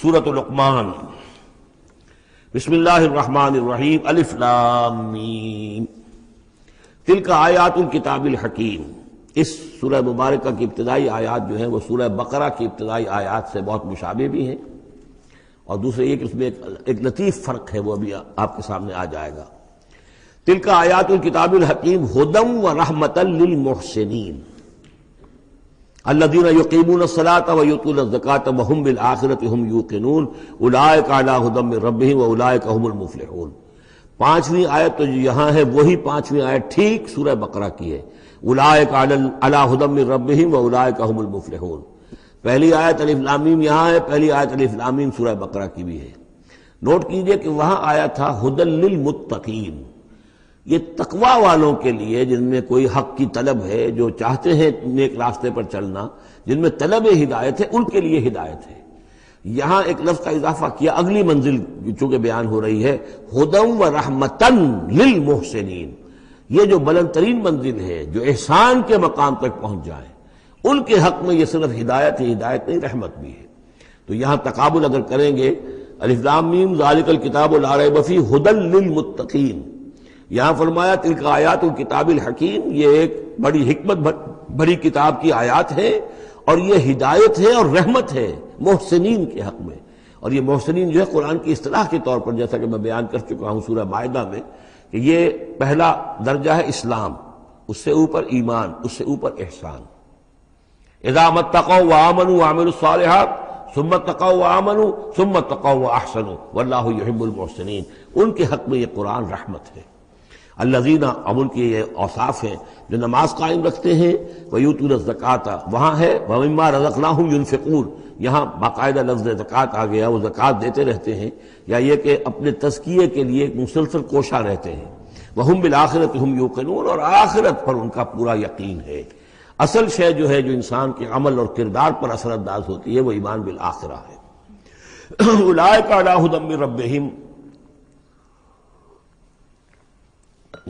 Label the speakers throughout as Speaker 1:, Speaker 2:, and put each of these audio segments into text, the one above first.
Speaker 1: سورۃ لقمان۔ بسم اللہ الرحمن الرحیم۔ الف لام میم۔ تلک آیات الکتاب الحکیم۔ اس سورہ مبارکہ کی ابتدائی آیات جو ہیں وہ سورہ بقرہ کی ابتدائی آیات سے بہت مشابہ بھی ہیں، اور دوسرے یہ کہ اس میں ایک لطیف فرق ہے، وہ ابھی آپ کے سامنے آ جائے گا۔ تلک آیات الکتاب الحکیم ھدی ورحمۃ للمحسنین الذین یقیمون الصلاۃ ویؤتون الزکاۃ وہم بالآخرۃ ہم یوقنون اولئک علی ھدی من ربہم واولئک هم المفلحون۔ پانچویں آیت تو جو یہاں ہے وہی پانچویں آیت ٹھیک سورہ بقرہ کی ہے، اولئک علی ھدی من ربہم واولئک هم المفلحون۔ پہلی آیت الف لام میم یہاں ہے، پہلی آیت الف لام میم سورہ بقرہ کی بھی ہے۔ نوٹ کیجئے کہ وہاں آیا تھا ھدی للمتقین، یہ تقوی والوں کے لیے جن میں کوئی حق کی طلب ہے، جو چاہتے ہیں نیک راستے پر چلنا، جن میں طلب ہدایت ہے، ان کے لیے ہدایت ہے۔ یہاں ایک لفظ کا اضافہ کیا، اگلی منزل چونکہ بیان ہو رہی ہے، ھدی ورحمۃ للمحسنین، یہ جو بلند ترین منزل ہے، جو احسان کے مقام تک پہنچ جائیں، ان کے حق میں یہ صرف ہدایت ہے، ہدایت نہیں رحمت بھی ہے۔ تو یہاں تقابل اگر کریں گے، الف لام میم ذالک الکتاب لا ریب فیہ ھدی للمتقین، یہاں فرمایا تلک آیات الکتاب الحکیم، یہ ایک بڑی حکمت بڑی کتاب کی آیات ہے، اور یہ ہدایت ہے اور رحمت ہے محسنین کے حق میں۔ اور یہ محسنین جو ہے قرآن کی اصطلاح کے طور پر، جیسا کہ میں بیان کر چکا ہوں سورہ مائدہ میں، کہ یہ پہلا درجہ ہے اسلام، اس سے اوپر ایمان، اس سے اوپر احسان۔ اذا ما اتقوا وآمنوا وعملوا الصالحات ثم اتقوا وآمنوا ثم اتقوا واحسنوا واللہ یحب المحسنین، ان کے حق میں یہ قرآن رحمت ہے۔ الذین، اب ان کی یہ اوصاف ہیں جو نماز قائم رکھتے ہیں، ویؤتون الزکاۃ، وہاں ہے ومما رزقناہم ینفقون، یہاں باقاعدہ لفظ زکوٰۃ آ گیا، وہ زکوٰۃ دیتے رہتے ہیں، یا یہ کہ اپنے تزکیے کے لیے مسلسل کوشاں رہتے ہیں۔ وہم بالآخرۃ ہم یوقنون، اور آخرت پر ان کا پورا یقین ہے۔ اصل شے جو ہے جو انسان کے عمل اور کردار پر اثر انداز ہوتی ہے، وہ ایمان بالآخرہ ہے۔ اولئک علی ھدی من ربہم،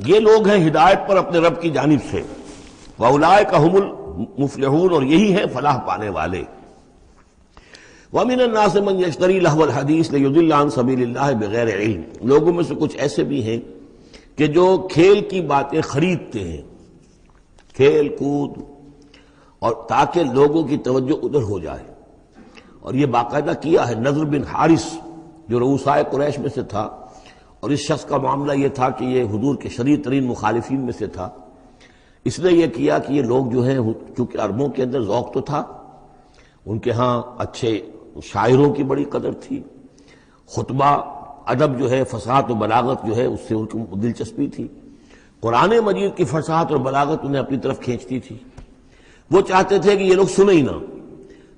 Speaker 1: یہ لوگ ہیں ہدایت پر اپنے رب کی جانب سے، وَأُولَئِكَ هُمُ الْمُفْلِحُونَ، اور یہی ہیں فلاح پانے والے۔ وَمِنَ النَّاسِ مَنْ يَشْتَرِي لَهْوَ الْحَدِيثِ لِيُضِلَّ عَنْ سَبِيلِ اللَّهِ بِغَيْرِ عِلْمٍ، لوگوں میں سے کچھ ایسے بھی ہیں کہ جو کھیل کی باتیں خریدتے ہیں، کھیل کود، اور تاکہ لوگوں کی توجہ ادھر ہو جائے۔ اور یہ باقاعدہ کیا ہے نضر بن حارث، جو رؤسائے قریش میں سے تھا، اور اس شخص کا معاملہ یہ تھا کہ یہ حضور کے شدید ترین مخالفین میں سے تھا۔ اس نے یہ کیا کہ یہ لوگ جو ہیں، چونکہ عربوں کے اندر ذوق تو تھا، ان کے ہاں اچھے شاعروں کی بڑی قدر تھی، خطبہ ادب جو ہے، فصاحت و بلاغت جو ہے، اس سے ان کو دلچسپی تھی، قرآن مجید کی فصاحت اور بلاغت انہیں اپنی طرف کھینچتی تھی۔ وہ چاہتے تھے کہ یہ لوگ سنیں ہی نہ،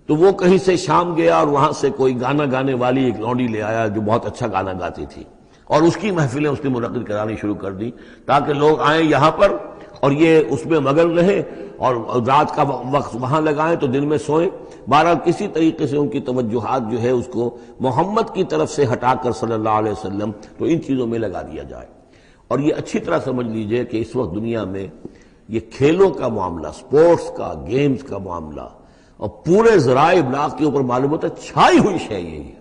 Speaker 1: تو وہ کہیں سے شام گیا اور وہاں سے کوئی گانا گانے والی ایک لونڈی لے آیا جو بہت اچھا گانا گاتی تھی، اور اس کی محفلیں اس نے منعقد کرانی شروع کر دی، تاکہ لوگ آئیں یہاں پر اور یہ اس میں مگن رہیں، اور رات کا وقت وہاں لگائیں تو دن میں سوئیں۔ بہرحال کسی طریقے سے ان کی توجہات جو ہے اس کو محمد کی طرف سے ہٹا کر صلی اللہ علیہ وسلم تو ان چیزوں میں لگا دیا جائے۔ اور یہ اچھی طرح سمجھ لیجئے کہ اس وقت دنیا میں یہ کھیلوں کا معاملہ، سپورٹس کا، گیمز کا معاملہ، اور پورے ذرائع ابلاغ کے اوپر معلوم ہوتا ہے چھائی ہوئی شے یہ ہے۔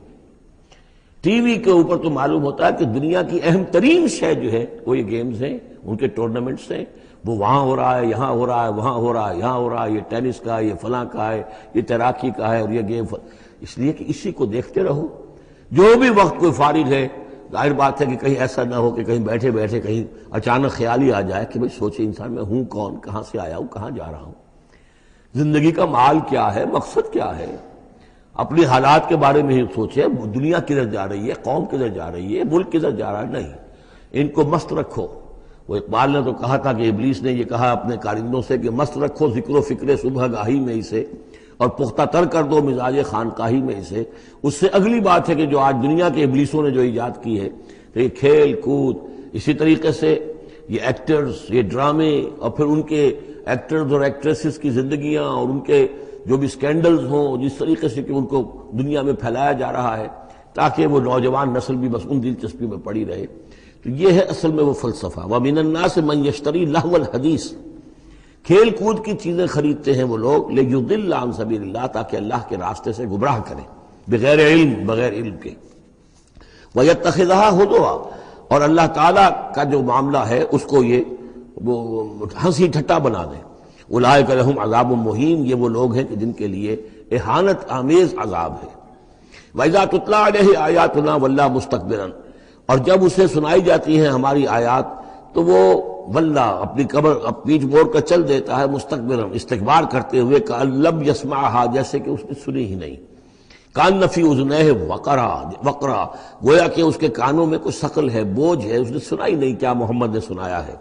Speaker 1: ٹی وی کے اوپر تو معلوم ہوتا ہے کہ دنیا کی اہم ترین شے جو ہے وہ یہ گیمز ہیں، ان کے ٹورنامنٹس ہیں، وہ وہاں ہو رہا ہے، یہاں ہو رہا ہے، وہاں ہو رہا ہے، یہاں ہو رہا ہے، یہ ٹینس کا ہے، یہ فلاں کا ہے، یہ تیراکی کا ہے، اور یہ گیم، اس لیے کہ اسی کو دیکھتے رہو۔ جو بھی وقت کوئی فارغ ہے، ظاہر بات ہے کہ کہیں ایسا نہ ہو کہ کہیں بیٹھے بیٹھے کہیں اچانک خیال ہی آ جائے کہ بھئی سوچے انسان میں ہوں کون، کہاں سے آیا ہوں، کہاں جا رہا ہوں، زندگی کا مال کیا ہے، مقصد کیا ہے، اپنی حالات کے بارے میں ہی سوچے، دنیا کدھر جا رہی ہے، قوم کدھر جا رہی ہے، ملک کدھر جا رہا ہے، نہیں، ان کو مست رکھو۔ وہ اقبال نے تو کہا تھا کہ ابلیس نے یہ کہا اپنے کارندوں سے کہ مست رکھو ذکر و فکر صبح گاہی میں اسے، اور پختہ تر کر دو مزاج خانقاہی میں اسے۔ اس سے اگلی بات ہے کہ جو آج دنیا کے ابلیسوں نے جو ایجاد کی ہے، کہ یہ کھیل کود، اسی طریقے سے یہ ایکٹرز، یہ ڈرامے، اور پھر ان کے ایکٹرز اور ایکٹریسز کی زندگیاں، اور ان کے جو بھی سکینڈلز ہوں، جس طریقے سے کہ ان کو دنیا میں پھیلایا جا رہا ہے، تاکہ وہ نوجوان نسل بھی بس ان دلچسپی میں پڑی رہے۔ تو یہ ہے اصل میں وہ فلسفہ۔ وَمِنَ النَّاسِ مَن يَشْتَرِي لَهْوَ الْحَدِيثِ، کھیل کود کی چیزیں خریدتے ہیں وہ لوگ، لِيُضِلَّ عَن سَبِيلِ اللَّهِ، تاکہ اللہ کے راستے سے گمراہ کریں۔ بغیر علم، بغیر علم کے. وَيَتَّخِذَهَا هُزُوًا، اور اللہ تعالیٰ کا جو معاملہ ہے اس کو یہ وہ ہنسی ٹھٹا بنا دیں. اولئک لہم عذاب مہین، یہ وہ لوگ ہیں کہ جن کے لیے اہانت آمیز عذاب ہے. وَإِذَا تُتْلَىٰ عَلَيْهِ آیاتنا وَلَّىٰ مُسْتَكْبِرًا، اور جب اسے سنائی جاتی ہیں ہماری آیات تو وہ ولّا اپنی قبر پیٹھ موڑ کر چل دیتا ہے، مستکبرن استکبار کرتے ہوئے، کأن لم یسمعها، جیسے کہ اس نے سنی ہی نہیں. کان فی اذنیہ وقرا، گویا کہ اس کے کانوں میں کوئی ثقل ہے، بوجھ ہے، اس نے سنا ہی نہیں کیا محمد نے سنایا ہے.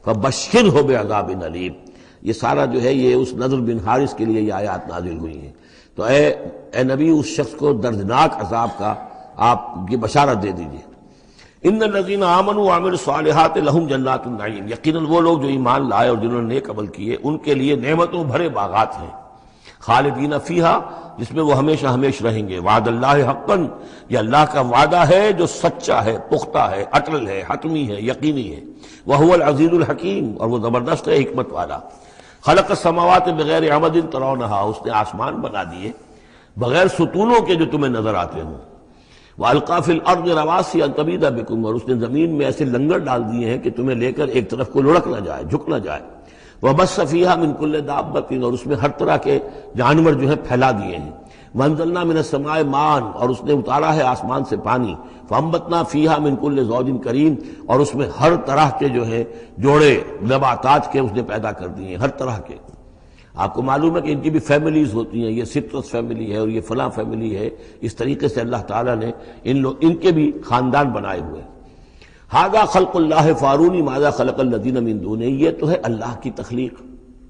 Speaker 1: فبشرہ بعذاب علیم، یہ سارا جو ہے یہ اس نضر بن حارث کے لیے یہ آیات نازل ہوئی ہیں. تو اے نبی اس شخص کو دردناک عذاب کا آپ کی بشارت دے دیجیے. ان الذین آمنوا وعملوا الصالحات لہم جنات النعیم، یقیناً وہ لوگ جو ایمان لائے اور جنہوں نے نیک عمل کیے ان کے لیے نعمتوں بھرے باغات ہیں. خالدین فیہا، جس میں وہ ہمیشہ ہمیش رہیں گے. وعد اللہ حقا، یہ اللہ کا وعدہ ہے جو سچا ہے، پختہ ہے، اٹل ہے، حتمی ہے، یقینی ہے. وہو العزیز الحکیم، اور وہ زبردست ہے، حکمت والا. خلق السماوات بغیر عمد ترونہا، اس نے آسمان بنا دیے بغیر ستونوں کے جو تمہیں نظر آتے ہوں. وَأَلْقَىٰ فِي الْأَرْضِ رَوَاسِيَ أَن تَمِيدَ بِكُمْ، اور اس نے زمین میں ایسے لنگر ڈال دیے ہیں کہ تمہیں لے کر ایک طرف کو لڑک نہ جائے، جھک نہ جائے. وَبَثَّ فِيهَا مِن كُلِّ دَابَّةٍ، اور اس میں ہر طرح کے جانور جو ہیں پھیلا دیے ہیں. وَأَنزَلْنَا مِنَ السَّمَاءِ مَاءً، اور اس نے اتارا ہے آسمان سے پانی. فَأَنبَتْنَا فِيهَا مِن كُلِّ زَوْجٍ كَرِيمٍ، اور اس میں ہر طرح کے جو ہیں جوڑے نباتات کے اس نے پیدا کر دیے ہیں، ہر طرح کے. آپ کو معلوم ہے کہ ان کی بھی فیملیز ہوتی ہیں، یہ سٹرس فیملی ہے اور یہ فلاں فیملی ہے. اس طریقے سے اللہ تعالیٰ نے ان کے بھی خاندان بنائے ہوئے. ھذا خلق اللہ فارونی ماذا خلق الذین من دونہ، یہ تو ہے اللہ کی تخلیق.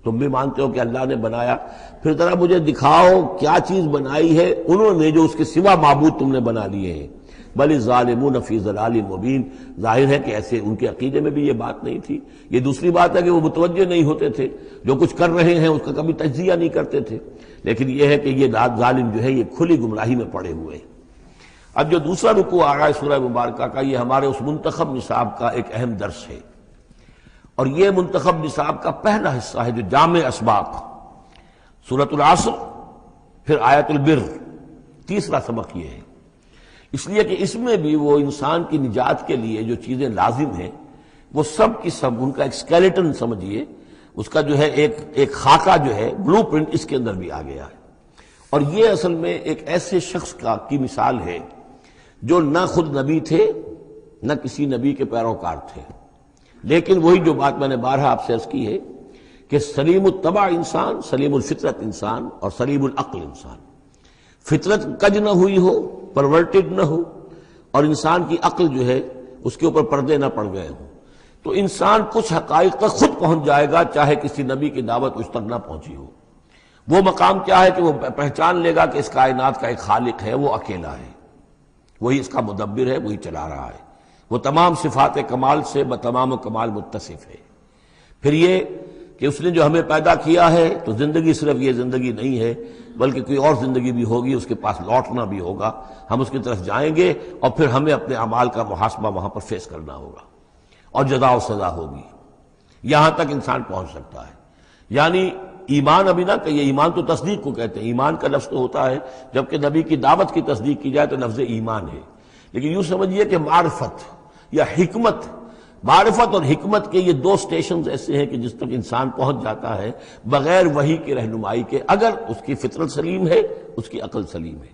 Speaker 1: تم بھی مانتے ہو کہ اللہ نے بنایا، پھر ذرا مجھے دکھاؤ کیا چیز بنائی ہے انہوں نے جو اس کے سوا معبود تم نے بنا لیے ہیں. بل الظالمون فی ضلال مبین، ظاہر ہے کہ ایسے ان کے عقیدے میں بھی یہ بات نہیں تھی. یہ دوسری بات ہے کہ وہ متوجہ نہیں ہوتے تھے، جو کچھ کر رہے ہیں اس کا کبھی تجزیہ نہیں کرتے تھے. لیکن یہ ہے کہ یہ ظالم جو ہے یہ کھلی گمراہی میں پڑے ہوئے ہیں. اب جو دوسرا رکوع آ رہا ہے سورہ مبارکہ کا، یہ ہمارے اس منتخب نصاب کا ایک اہم درس ہے. اور یہ منتخب نصاب کا پہلا حصہ ہے جو جامع اسباق، سورۃ العصر، پھر آیت البر، تیسرا سبق یہ ہے. اس لیے کہ اس میں بھی وہ انسان کی نجات کے لیے جو چیزیں لازم ہیں وہ سب کی سب ان کا ایک اسکیلیٹن سمجھیے، اس کا جو ہے ایک خاکہ جو ہے، بلو پرنٹ اس کے اندر بھی آ گیا ہے. اور یہ اصل میں ایک ایسے شخص کی مثال ہے جو نہ خود نبی تھے نہ کسی نبی کے پیروکار تھے، لیکن وہی جو بات میں نے بارہا آپ سے عرض کی ہے کہ سلیم الطبع انسان، سلیم الفطرت انسان اور سلیم العقل انسان. فطرت کج نہ ہوئی ہو، پرورٹڈ نہ ہو، اور انسان کی عقل جو ہے اس کے اوپر پردے نہ پڑ گئے ہوں، تو انسان کچھ حقائق تک خود پہنچ جائے گا چاہے کسی نبی کی دعوت اس تک نہ پہنچی ہو. وہ مقام کیا ہے کہ وہ پہچان لے گا کہ اس کائنات کا ایک خالق ہے، وہ اکیلا ہے، وہی اس کا مدبر ہے، وہی چلا رہا ہے، وہ تمام صفات کمال سے بتمام و کمال متصف ہے. پھر یہ کہ اس نے جو ہمیں پیدا کیا ہے تو زندگی صرف یہ زندگی نہیں ہے بلکہ کوئی اور زندگی بھی ہوگی، اس کے پاس لوٹنا بھی ہوگا، ہم اس کی طرف جائیں گے اور پھر ہمیں اپنے اعمال کا محاسبہ وہاں پر فیس کرنا ہوگا اور جزا و سزا ہوگی. یہاں تک انسان پہنچ سکتا ہے. یعنی ایمان ابھی نہ کہیے، ایمان تو تصدیق کو کہتے ہیں. ایمان کا لفظ تو ہوتا ہے جبکہ نبی کی دعوت کی تصدیق کی جائے تو لفظ ایمان ہے. لیکن یوں سمجھیے کہ معرفت یا حکمت، معرفت اور حکمت کے یہ دو سٹیشنز ایسے ہیں کہ جس تک انسان پہنچ جاتا ہے بغیر وحی کی رہنمائی کے، اگر اس کی فطرت سلیم ہے، اس کی عقل سلیم ہے.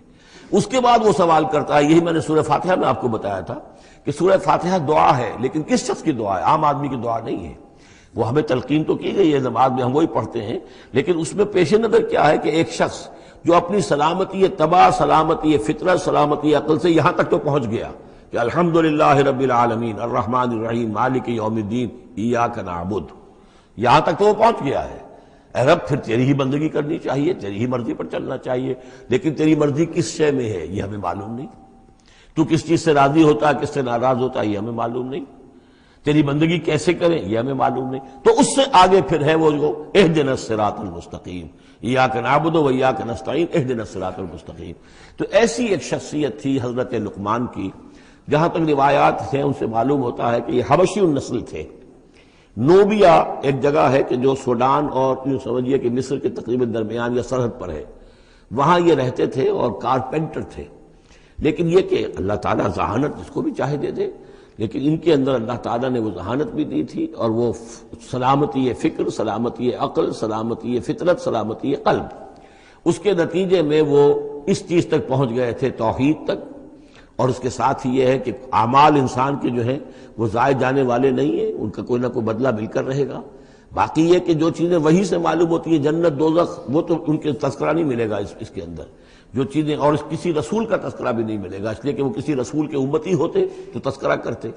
Speaker 1: اس کے بعد وہ سوال کرتا ہے، یہی میں نے سورہ فاتحہ میں آپ کو بتایا تھا کہ سورہ فاتحہ دعا ہے، لیکن کس شخص کی دعا ہے؟ عام آدمی کی دعا نہیں ہے. وہ ہمیں تلقین تو کی گئی ہے، نماز میں ہم وہی پڑھتے ہیں، لیکن اس میں پیش نظر کیا ہے کہ ایک شخص جو اپنی سلامتی طبع، سلامتی فطرت، سلامتی عقل سے یہاں تک تو پہنچ گیا کہ الحمدللہ رب العالمین الرحمن الرحیم مالک یوم الدین ایاک نعبد، یہاں تک تو وہ پہنچ گیا ہے. اے رب پھر تیری ہی بندگی کرنی چاہیے، تیری ہی مرضی پر چلنا چاہیے، لیکن تیری مرضی کس شے میں ہے یہ ہمیں معلوم نہیں. تو کس چیز سے راضی ہوتا ہے، کس سے ناراض ہوتا ہے یہ ہمیں معلوم نہیں. تیری بندگی کیسے کریں یہ ہمیں معلوم نہیں. تو اس سے آگے پھر ہے وہ جو اہدنا الصراط المستقیم، ایاک نعبد و ایاک نستعین اہدنا الصراط المستقیم. تو ایسی ایک شخصیت تھی حضرت لقمان کی. جہاں تک روایات ہیں ان سے معلوم ہوتا ہے کہ یہ حبشی النسل تھے. نوبیا ایک جگہ ہے کہ جو سوڈان اور یوں سمجھیے کہ مصر کے تقریباً درمیان یا سرحد پر ہے، وہاں یہ رہتے تھے اور کارپینٹر تھے، لیکن یہ کہ اللہ تعالیٰ ذہانت جس کو بھی چاہے دے دے، لیکن ان کے اندر اللہ تعالیٰ نے وہ ذہانت بھی دی تھی، اور وہ سلامتی فکر، سلامتی عقل، سلامتی فطرت، سلامتی قلب، اس کے نتیجے میں وہ اس چیز تک پہنچ گئے تھے، توحید تک۔ اور اس کے ساتھ ہی یہ ہے کہ اعمال انسان کے جو ہیں وہ ضائع جانے والے نہیں ہیں، ان کا کوئی نہ کوئی بدلہ مل کر رہے گا۔ باقی یہ کہ جو چیزیں وہی سے معلوم ہوتی ہیں، جنت دوزخ، وہ تو ان کے تذکرہ نہیں ملے گا اس کے اندر، جو چیزیں، اور کسی رسول کا تذکرہ بھی نہیں ملے گا، اس لیے کہ وہ کسی رسول کے امتی ہوتے تو تذکرہ کرتے۔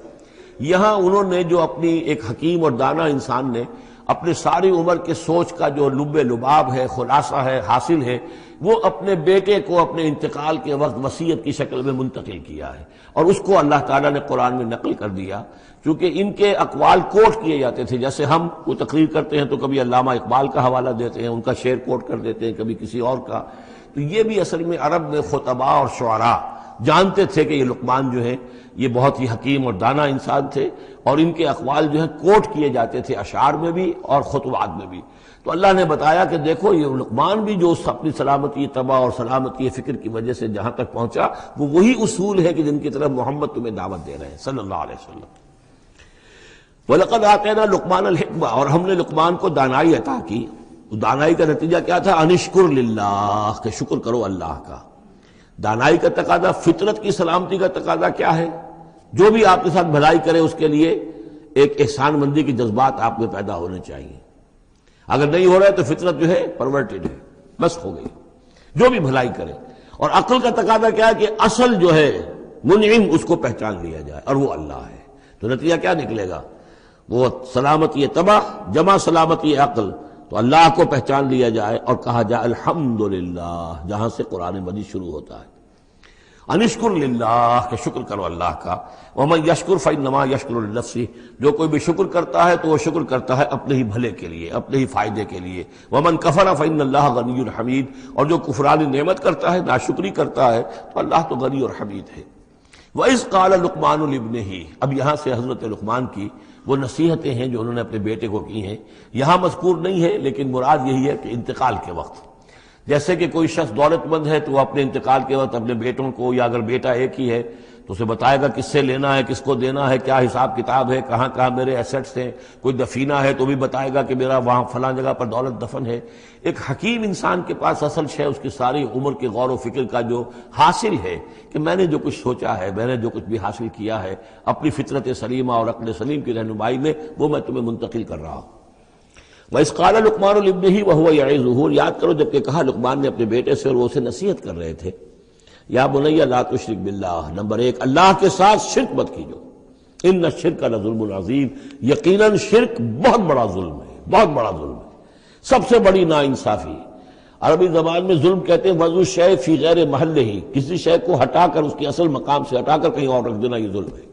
Speaker 1: یہاں انہوں نے جو اپنی ایک حکیم اور دانا انسان نے اپنے ساری عمر کے سوچ کا جو لب لباب ہے، خلاصہ ہے، حاصل ہے، وہ اپنے بیٹے کو اپنے انتقال کے وقت وصیت کی شکل میں منتقل کیا ہے، اور اس کو اللہ تعالیٰ نے قرآن میں نقل کر دیا۔ چونکہ ان کے اقوال کوٹ کیے جاتے تھے، جیسے ہم کوئی تقریر کرتے ہیں تو کبھی علامہ اقبال کا حوالہ دیتے ہیں، ان کا شعر کوٹ کر دیتے ہیں، کبھی کسی اور کا، تو یہ بھی اصل میں عرب میں خطباء اور شعراء جانتے تھے کہ یہ لقمان جو ہے یہ بہت ہی حکیم اور دانا انسان تھے، اور ان کے اقوال جو ہیں کوٹ کیے جاتے تھے اشعار میں بھی اور خطبات میں بھی۔ تو اللہ نے بتایا کہ دیکھو یہ لقمان بھی جو اپنی سلامتی طبع اور سلامتی فکر کی وجہ سے جہاں تک پہنچا، وہ وہی اصول ہے کہ جن کی طرف محمد تمہیں دعوت دے رہے ہیں صلی اللہ علیہ وسلم۔ وَلَقَدْ آتَيْنَا لُقْمَانَ الْحِكْمَةَ، اور ہم نے لقمان کو دانائی عطا کی۔ دانائی کا نتیجہ کیا تھا؟ ان اشکر للہ، کہ شکر کرو اللہ کا۔ دانائی کا تقاضا، فطرت کی سلامتی کا تقاضا کیا ہے؟ جو بھی آپ کے ساتھ بھلائی کرے اس کے لیے ایک احسان مندی کے جذبات آپ میں پیدا ہونے چاہیے۔ اگر نہیں ہو رہا ہے تو فطرت جو ہے پرورٹڈ ہے، بس ہو گئی، جو بھی بھلائی کرے۔ اور عقل کا تقاضا کیا ہے کہ اصل جو ہے منعم اس کو پہچان لیا جائے، اور وہ اللہ ہے۔ تو نتیجہ کیا نکلے گا؟ وہ سلامتی طبع جمع سلامتی عقل، تو اللہ کو پہچان لیا جائے اور کہا جائے الحمدللہ، جہاں سے قرآن مجید شروع ہوتا ہے۔ انشکر للہ، کہ شکر کرو اللہ کا۔ ومن یشکر فانما یشکر لنفسہ، جو کوئی بھی شکر کرتا ہے تو وہ شکر کرتا ہے اپنے ہی بھلے کے لیے، اپنے ہی فائدے کے لیے۔ ومن کفر فان اللہ غنی حمید، اور جو کفران نعمت کرتا ہے، ناشکری کرتا ہے، تو اللہ تو غنی اور حمید ہے۔ وَإِذْ قَالَ لُقْمَانُ لِابْنِهِ، اب یہاں سے حضرت لقمان کی وہ نصیحتیں ہیں جو انہوں نے اپنے بیٹے کو کی ہیں، یہاں مذکور نہیں ہے، لیکن مراد یہی ہے کہ انتقال کے وقت، جیسے کہ کوئی شخص دولت مند ہے تو وہ اپنے انتقال کے وقت اپنے بیٹوں کو، یا اگر بیٹا ایک ہی ہے تو اسے بتائے گا کس سے لینا ہے، کس کو دینا ہے، کیا حساب کتاب ہے، کہاں کہاں میرے ایسٹس ہیں۔ کوئی دفینہ ہے تو بھی بتائے گا کہ میرا وہاں فلاں جگہ پر دولت دفن ہے۔ ایک حکیم انسان کے پاس اصل شے اس کی ساری عمر کے غور و فکر کا جو حاصل ہے کہ میں نے جو کچھ سوچا ہے، میں نے جو کچھ بھی حاصل کیا ہے اپنی فطرت سلیمہ اور عقل سلیم کی رہنمائی میں، وہ میں تمہیں منتقل کر رہا ہوں۔ وَإِذْ قَالَ لُقْمَانُ لِابْنِهِ وَهُوَ يَعِظُهُ، یاد کرو جب کہ کہا لقمان نے اپنے بیٹے سے اور وہ اسے نصیحت کر رہے تھے، یا بنی لا تشرک باللہ، نمبر ایک، اللہ کے ساتھ شرک مت کیجو، ان الشرک لظلم عظیم، یقیناً شرک بہت بڑا ظلم ہے، بہت بڑا ظلم ہے، سب سے بڑی ناانصافی۔ عربی زبان میں ظلم کہتے ہیں وضع شے فی غیر محلہ، کسی شے کو ہٹا کر اس کے اصل مقام سے ہٹا کر کہیں اور رکھ دینا، یہ ظلم ہے۔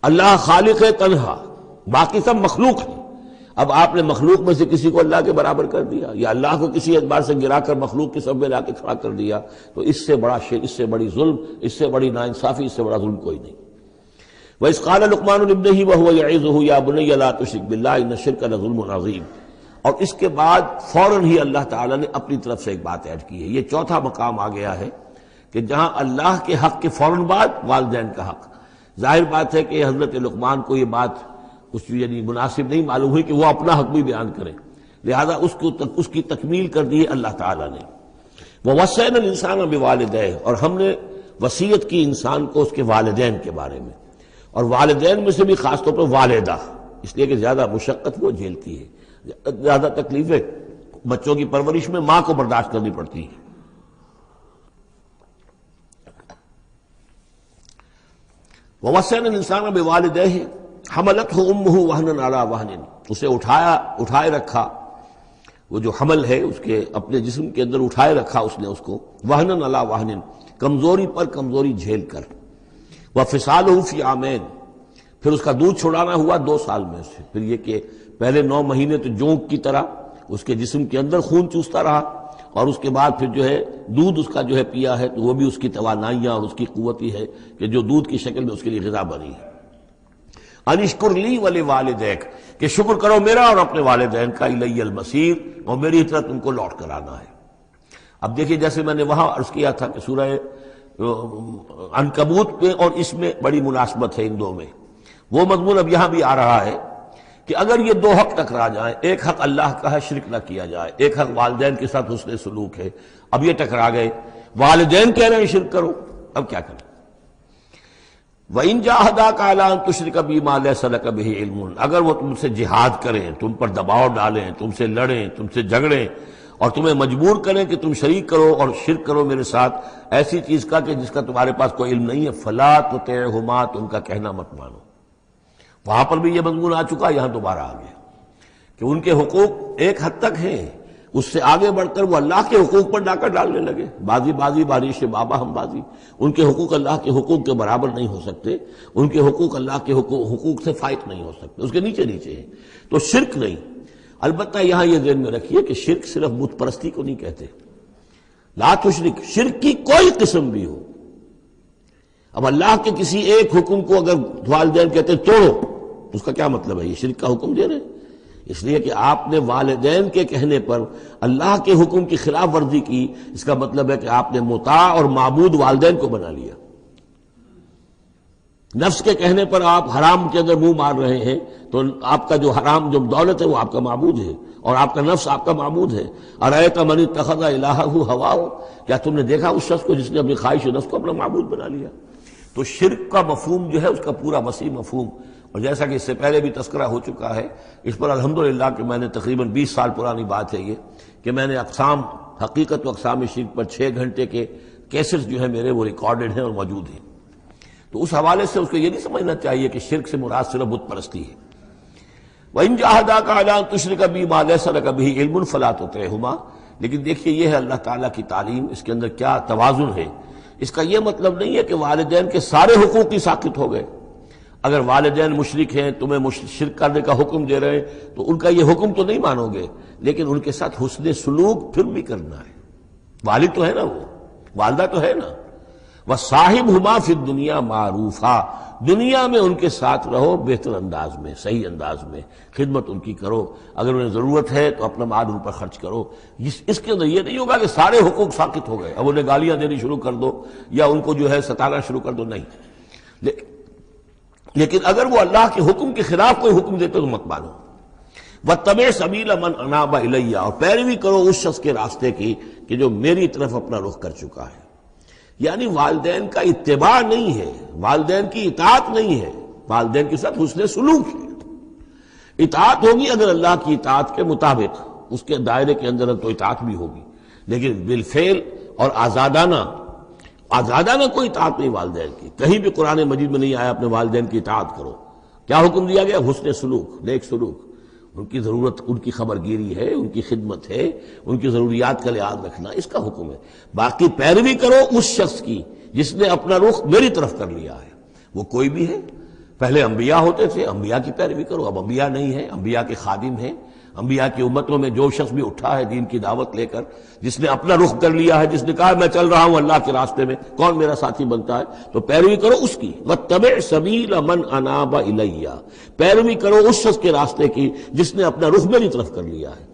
Speaker 1: اللہ خالق ہے تنہا، باقی سب مخلوق ہے، اب آپ نے مخلوق میں سے کسی کو اللہ کے برابر کر دیا، یا اللہ کو کسی اعتبار سے گرا کر مخلوق کے سب میں لا کے کھڑا کر دیا، تو اس سے بڑا شرک، اس سے بڑی ظلم، اس سے بڑی ناانصافی، اس سے بڑا ظلم کوئی نہیں۔ وَإِذْ قَالَ لُقْمَانُ لِابْنِهِ وَهُوَ يَعِظُهُ يَا بُنَيَّ لَا تُشْرِكْ بِاللَّهِ إِنَّ الشِّرْكَ لَظُلْمٌ عَظِيمٌ، اور اس کے بعد فوراً ہی اللہ تعالیٰ نے اپنی طرف سے ایک بات ایڈ کی ہے۔ یہ چوتھا مقام آ گیا ہے کہ جہاں اللہ کے حق کے فوراً بعد والدین کا حق۔ ظاہر بات ہے کہ حضرت لقمان کو یہ بات یعنی مناسب نہیں معلوم ہوئی کہ وہ اپنا حق بھی بیان کرے، لہذا اس کی تکمیل کر دی اللہ تعالیٰ نے۔ وَوَصَّيْنَا الْإِنسَانَ بِوَالِدَيْهِ، اور ہم نے وصیت کی انسان کو اس کے والدین کے بارے میں، اور والدین میں سے بھی خاص طور پر والدہ، اس لیے کہ زیادہ مشقت وہ جھیلتی ہے، زیادہ تکلیفیں بچوں کی پرورش میں ماں کو برداشت کرنی پڑتی ہے۔ وَوَصَّيْنَا الْإِنسَانَ بِوَالِدَيْهِ حملتہ امہ وہنا علی وہن، اسے اٹھائے رکھا، وہ جو حمل ہے اس کے اپنے جسم کے اندر اٹھائے رکھا اس نے اس کو، وہنا علی وہن، کمزوری پر کمزوری جھیل کر، وفصالہ فی عامین، پھر اس کا دودھ چھڑانا ہوا 2 سال میں سے، پھر یہ کہ پہلے 9 مہینے تو جونک کی طرح اس کے جسم کے اندر خون چوستا رہا، اور اس کے بعد پھر جو ہے دودھ اس کا جو ہے پیا ہے تو وہ بھی اس کی توانائیاں اور اس کی قوتی ہے کہ جو دودھ کی شکل میں اس کے لیے غذا بنی ہے۔ انشکر لی ولوالدیک، کہ شکر کرو میرا اور اپنے والدین کا، الی المصیر، اور میری طرف تم کو لوٹ کر آنا ہے۔ اب دیکھیے جیسے میں نے وہاں عرض کیا تھا کہ سورہ عنکبوت میں اور اس میں بڑی مناسبت ہے ان دو میں، وہ مضمون اب یہاں بھی آ رہا ہے کہ اگر یہ دو حق ٹکرا جائیں، ایک حق اللہ کا ہے شرک نہ کیا جائے، ایک حق والدین کے ساتھ حسن سلوک ہے، اب یہ ٹکرا گئے، والدین کہہ رہے ہیں شرک کرو، اب کیا کریں؟ وَإِن جَاهَدَاكَ عَلَىٰ أَن تُشْرِكَ بِي مَا لَيْسَ لَكَ بِهِ عِلْمٌ، اگر وہ تم سے جہاد کریں، تم پر دباؤ ڈالیں، تم سے لڑیں، تم سے جھگڑیں اور تمہیں مجبور کریں کہ تم شریک کرو اور شرک کرو میرے ساتھ ایسی چیز کا کہ جس کا تمہارے پاس کوئی علم نہیں ہے، فَلَا تُطِعْهُمَا، تم کا کہنا مت مانو۔ وہاں پر بھی یہ مضمون آ چکا، یہاں دوبارہ آ گیا کہ ان کے حقوق ایک حد تک ہیں، اس سے آگے بڑھ کر وہ اللہ کے حقوق پر ڈاکہ ڈالنے لگے، بازی بازی بارش بابا ہم بازی، ان کے حقوق اللہ کے حقوق کے برابر نہیں ہو سکتے، ان کے حقوق اللہ کے حقوق سے فائق نہیں ہو سکتے، اس کے نیچے نیچے ہیں، تو شرک نہیں۔ البتہ یہاں یہ ذہن میں رکھیے کہ شرک صرف بت پرستی کو نہیں کہتے، لا تشرک، شرک کی کوئی قسم بھی ہو۔ اب اللہ کے کسی ایک حکم کو اگر والدین کہتے توڑو، اس کا کیا مطلب ہے؟ یہ شرک کا حکم دے رہے ہیں، اس لیے کہ آپ نے والدین کے کہنے پر اللہ کے حکم کی خلاف ورزی کی، اس کا مطلب ہے کہ آپ نے مطاع اور معبود والدین کو بنا لیا۔ نفس کے کہنے پر آپ حرام کے اندر منہ مار رہے ہیں تو آپ کا جو حرام جو دولت ہے وہ آپ کا معبود ہے اور آپ کا نفس آپ کا معبود ہے۔ ارأیت من اتخذ الہہ ہواہ، کیا تم نے دیکھا اس شخص کو جس نے اپنی خواہش و نفس کو اپنا معبود بنا لیا؟ تو شرک کا مفہوم جو ہے اس کا پورا وسیع مفہوم، اور جیسا کہ اس سے پہلے بھی تذکرہ ہو چکا ہے، اس پر الحمدللہ کہ میں نے تقریباً 20 سال پرانی بات ہے یہ کہ میں نے اقسام حقیقت و اقسام شرک پر 6 گھنٹے کے کیسٹس جو ہیں میرے وہ ریکارڈڈ ہیں اور موجود ہیں۔ تو اس حوالے سے اس کو یہ نہیں سمجھنا چاہیے کہ شرک سے مراد صرف بت پرستی ہے۔ وَإِن جَاهَدَاكَ عَلَىٰ أَن تُشْرِكَ بِي مَا لَيْسَ لَكَ بِهِ عِلْمٌ فَلَا تُطِعْهُمَا، لیکن دیکھیے یہ ہے اللہ تعالیٰ کی تعلیم، اس کے اندر کیا توازن ہے۔ اس کا یہ مطلب نہیں ہے کہ والدین کے سارے حقوق ہی ساقط ہو گئے۔ اگر والدین مشرک ہیں، تمہیں شرک کرنے کا حکم دے رہے ہیں تو ان کا یہ حکم تو نہیں مانو گے، لیکن ان کے ساتھ حسن سلوک پھر بھی کرنا ہے۔ والد تو ہے نا، وہ والدہ تو ہے نا، وَصَاحِبْهُمَا فِي الدُّنْيَا مَعْرُوفًا، دنیا میں ان کے ساتھ رہو بہتر انداز میں، صحیح انداز میں، خدمت ان کی کرو، اگر انہیں ضرورت ہے تو اپنا مال ان پر خرچ کرو۔ اس کے اندر یہ نہیں ہوگا کہ سارے حقوق ساقط ہو گئے، اب انہیں گالیاں دینی شروع کر دو یا ان کو جو ہے ستانا شروع کر دو، نہیں۔ لیکن اگر وہ اللہ کے حکم کے خلاف کوئی حکم دیتے تو مت مانو۔ وَاتَّبِعْ سَبِيلَ مَنْ أَنَابَ إِلَيَّ، اور پیروی کرو اس شخص کے راستے کی کہ جو میری طرف اپنا رخ کر چکا ہے۔ یعنی والدین کا اتباع نہیں ہے، والدین کی اطاعت نہیں ہے، والدین کے ساتھ حسن سلوک ہے۔ اطاعت ہوگی اگر اللہ کی اطاعت کے مطابق، اس کے دائرے کے اندر تو اطاعت بھی ہوگی، لیکن بالفعل اور آزادانہ کوئی اطاعت نہیں والدین کی۔ کہیں بھی قرآن مجید میں نہیں آیا اپنے والدین کی اطاعت کرو۔ کیا حکم دیا گیا؟ حسن سلوک، نیک سلوک، ان کی ضرورت، ان کی خبر گیری ہے، ان کی خدمت ہے، ان کی ضروریات کا لحاظ رکھنا، اس کا حکم ہے۔ باقی پیروی کرو اس شخص کی جس نے اپنا رخ میری طرف کر لیا ہے، وہ کوئی بھی ہے۔ پہلے انبیاء ہوتے تھے، انبیاء کی پیروی کرو، اب انبیاء نہیں ہیں، انبیاء کے خادم ہیں۔ انبیاء کی امتوں میں جو شخص بھی اٹھا ہے دین کی دعوت لے کر، جس نے اپنا رخ کر لیا ہے، جس نے کہا میں چل رہا ہوں اللہ کے راستے میں، کون میرا ساتھی بنتا ہے، تو پیروی کرو اس کی۔ وَاتَّبِعْ سَبِيلَ مَنْ أَنَابَ إِلَيَّ، پیروی کرو اس شخص کے راستے کی جس نے اپنا رخ میری طرف کر لیا ہے۔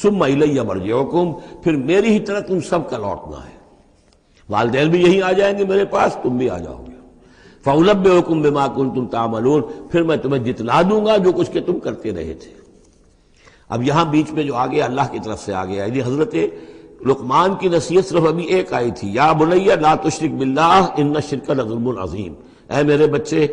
Speaker 1: ثُمَّ إِلَيَّ مَرْجِعُكُمْ، پھر میری ہی طرف تم سب کا لوٹنا ہے۔ والدین بھی یہیں آ جائیں گے میرے پاس، تم بھی آ جاؤ گے۔ فَأُنَبِّئُكُم بِمَا كُنتُمْ تَعْمَلُونَ، پھر میں تمہیں جتلا دوں گا جو کچھ کہ تم کرتے رہے تھے۔ اب یہاں بیچ میں جو آگے اللہ کی طرف سے آ گیا، یعنی حضرت لقمان کی نصیحت صرف ابھی ایک آئی تھی، یا بنی لا تشرک باللہ ان الشرک لظلم عظیم، اے میرے بچے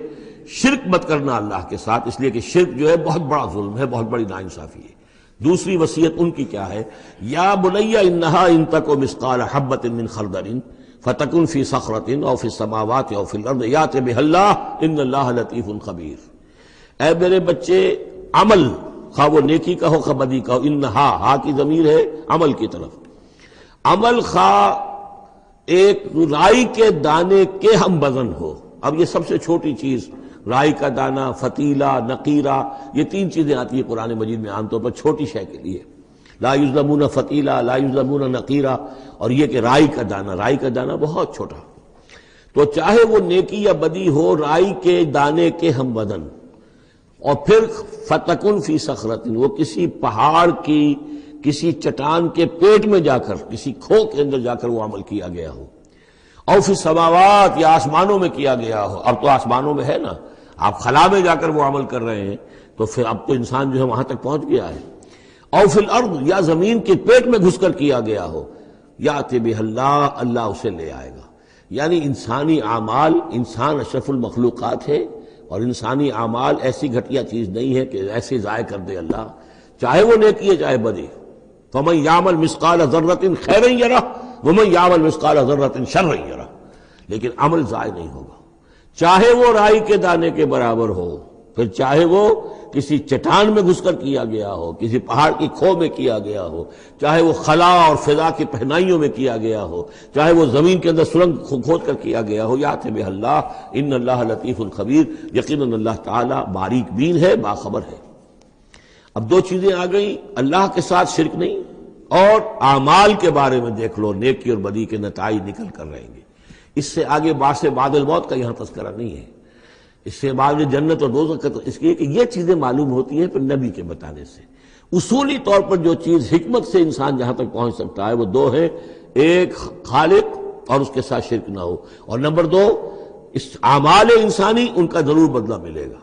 Speaker 1: شرک مت کرنا اللہ کے ساتھ، اس لیے کہ شرک جو ہے بہت بڑا ظلم ہے، بہت بڑی ناانصافی ہے۔ دوسری وصیت ان کی کیا ہے؟ یا بنی انہا ان تک مثقال حبۃ من خردل فتکن فی صخرۃ او فی السماوات او فی الارض یأت بها اللہ ان اللہ لطیف خبیر، اے میرے بچے عمل، خواہ وہ نیکی کا ہو خواہ بدی کا ہو، انہا، ہا کی ضمیر ہے عمل کی طرف، عمل خواہ ایک رائی کے دانے کے ہم وزن ہو۔ اب یہ سب سے چھوٹی چیز، رائی کا دانہ، فتیلہ، نقیرہ، یہ 3 چیزیں آتی ہیں قرآن مجید میں عام طور پر چھوٹی شے کے لیے، لا یظلمون فتیلہ، لا یظلمون نقیرہ، اور یہ کہ رائی کا دانہ بہت چھوٹا، تو چاہے وہ نیکی یا بدی ہو رائی کے دانے کے ہم وزن، اور پھر فتکن فی صخرۃ، وہ کسی پہاڑ کی کسی چٹان کے پیٹ میں جا کر، کسی کھو کے اندر جا کر وہ عمل کیا گیا ہو، او فی السماوات، یا آسمانوں میں کیا گیا ہو۔ اب تو آسمانوں میں ہے نا، آپ خلا میں جا کر وہ عمل کر رہے ہیں، تو پھر اب تو انسان جو ہے وہاں تک پہنچ گیا ہے۔ او فی الارض، یا زمین کے پیٹ میں گھس کر کیا گیا ہو، یأتی بہ اللہ، اللہ اسے لے آئے گا۔ یعنی انسانی اعمال، انسان اشرف المخلوقات ہے، اور انسانی اعمال ایسی گھٹیا چیز نہیں ہے کہ ایسے ضائع کر دے اللہ، چاہے وہ نیکی ہے چاہے بدی۔ فمن یعمل مثقال ذرۃ خیرا یرہ ومن یعمل مثقال ذرۃ شرا یرہ، لیکن عمل ضائع نہیں ہوگا، چاہے وہ رائی کے دانے کے برابر ہو، پھر چاہے وہ کسی چٹان میں گھس کر کیا گیا ہو، کسی پہاڑ کی کھو میں کیا گیا ہو، چاہے وہ خلا اور فضا کی پہنائیوں میں کیا گیا ہو، چاہے وہ زمین کے اندر سرنگ کھود کر کیا گیا ہو۔ یأتی بہ اللہ ان اللہ لطیف خبیر، یقیناً اللہ تعالیٰ باریک بین ہے، باخبر ہے۔ اب دو چیزیں آ گئیں، اللہ کے ساتھ شرک نہیں، اور اعمال کے بارے میں دیکھ لو، نیکی اور بدی کے نتائج نکل کر رہیں گے۔ اس سے آگے باعث بعد الموت کا یہاں تذکرہ نہیں ہے، اس سے بعد جنت اور دوزخ کا، اس لیے کہ یہ چیزیں معلوم ہوتی ہیں پھر نبی کے بتانے سے۔ اصولی طور پر جو چیز حکمت سے انسان جہاں تک پہنچ سکتا ہے وہ دو ہے، ایک خالق اور اس کے ساتھ شرک نہ ہو، اور نمبر دو اس اعمال انسانی ان کا ضرور بدلہ ملے گا۔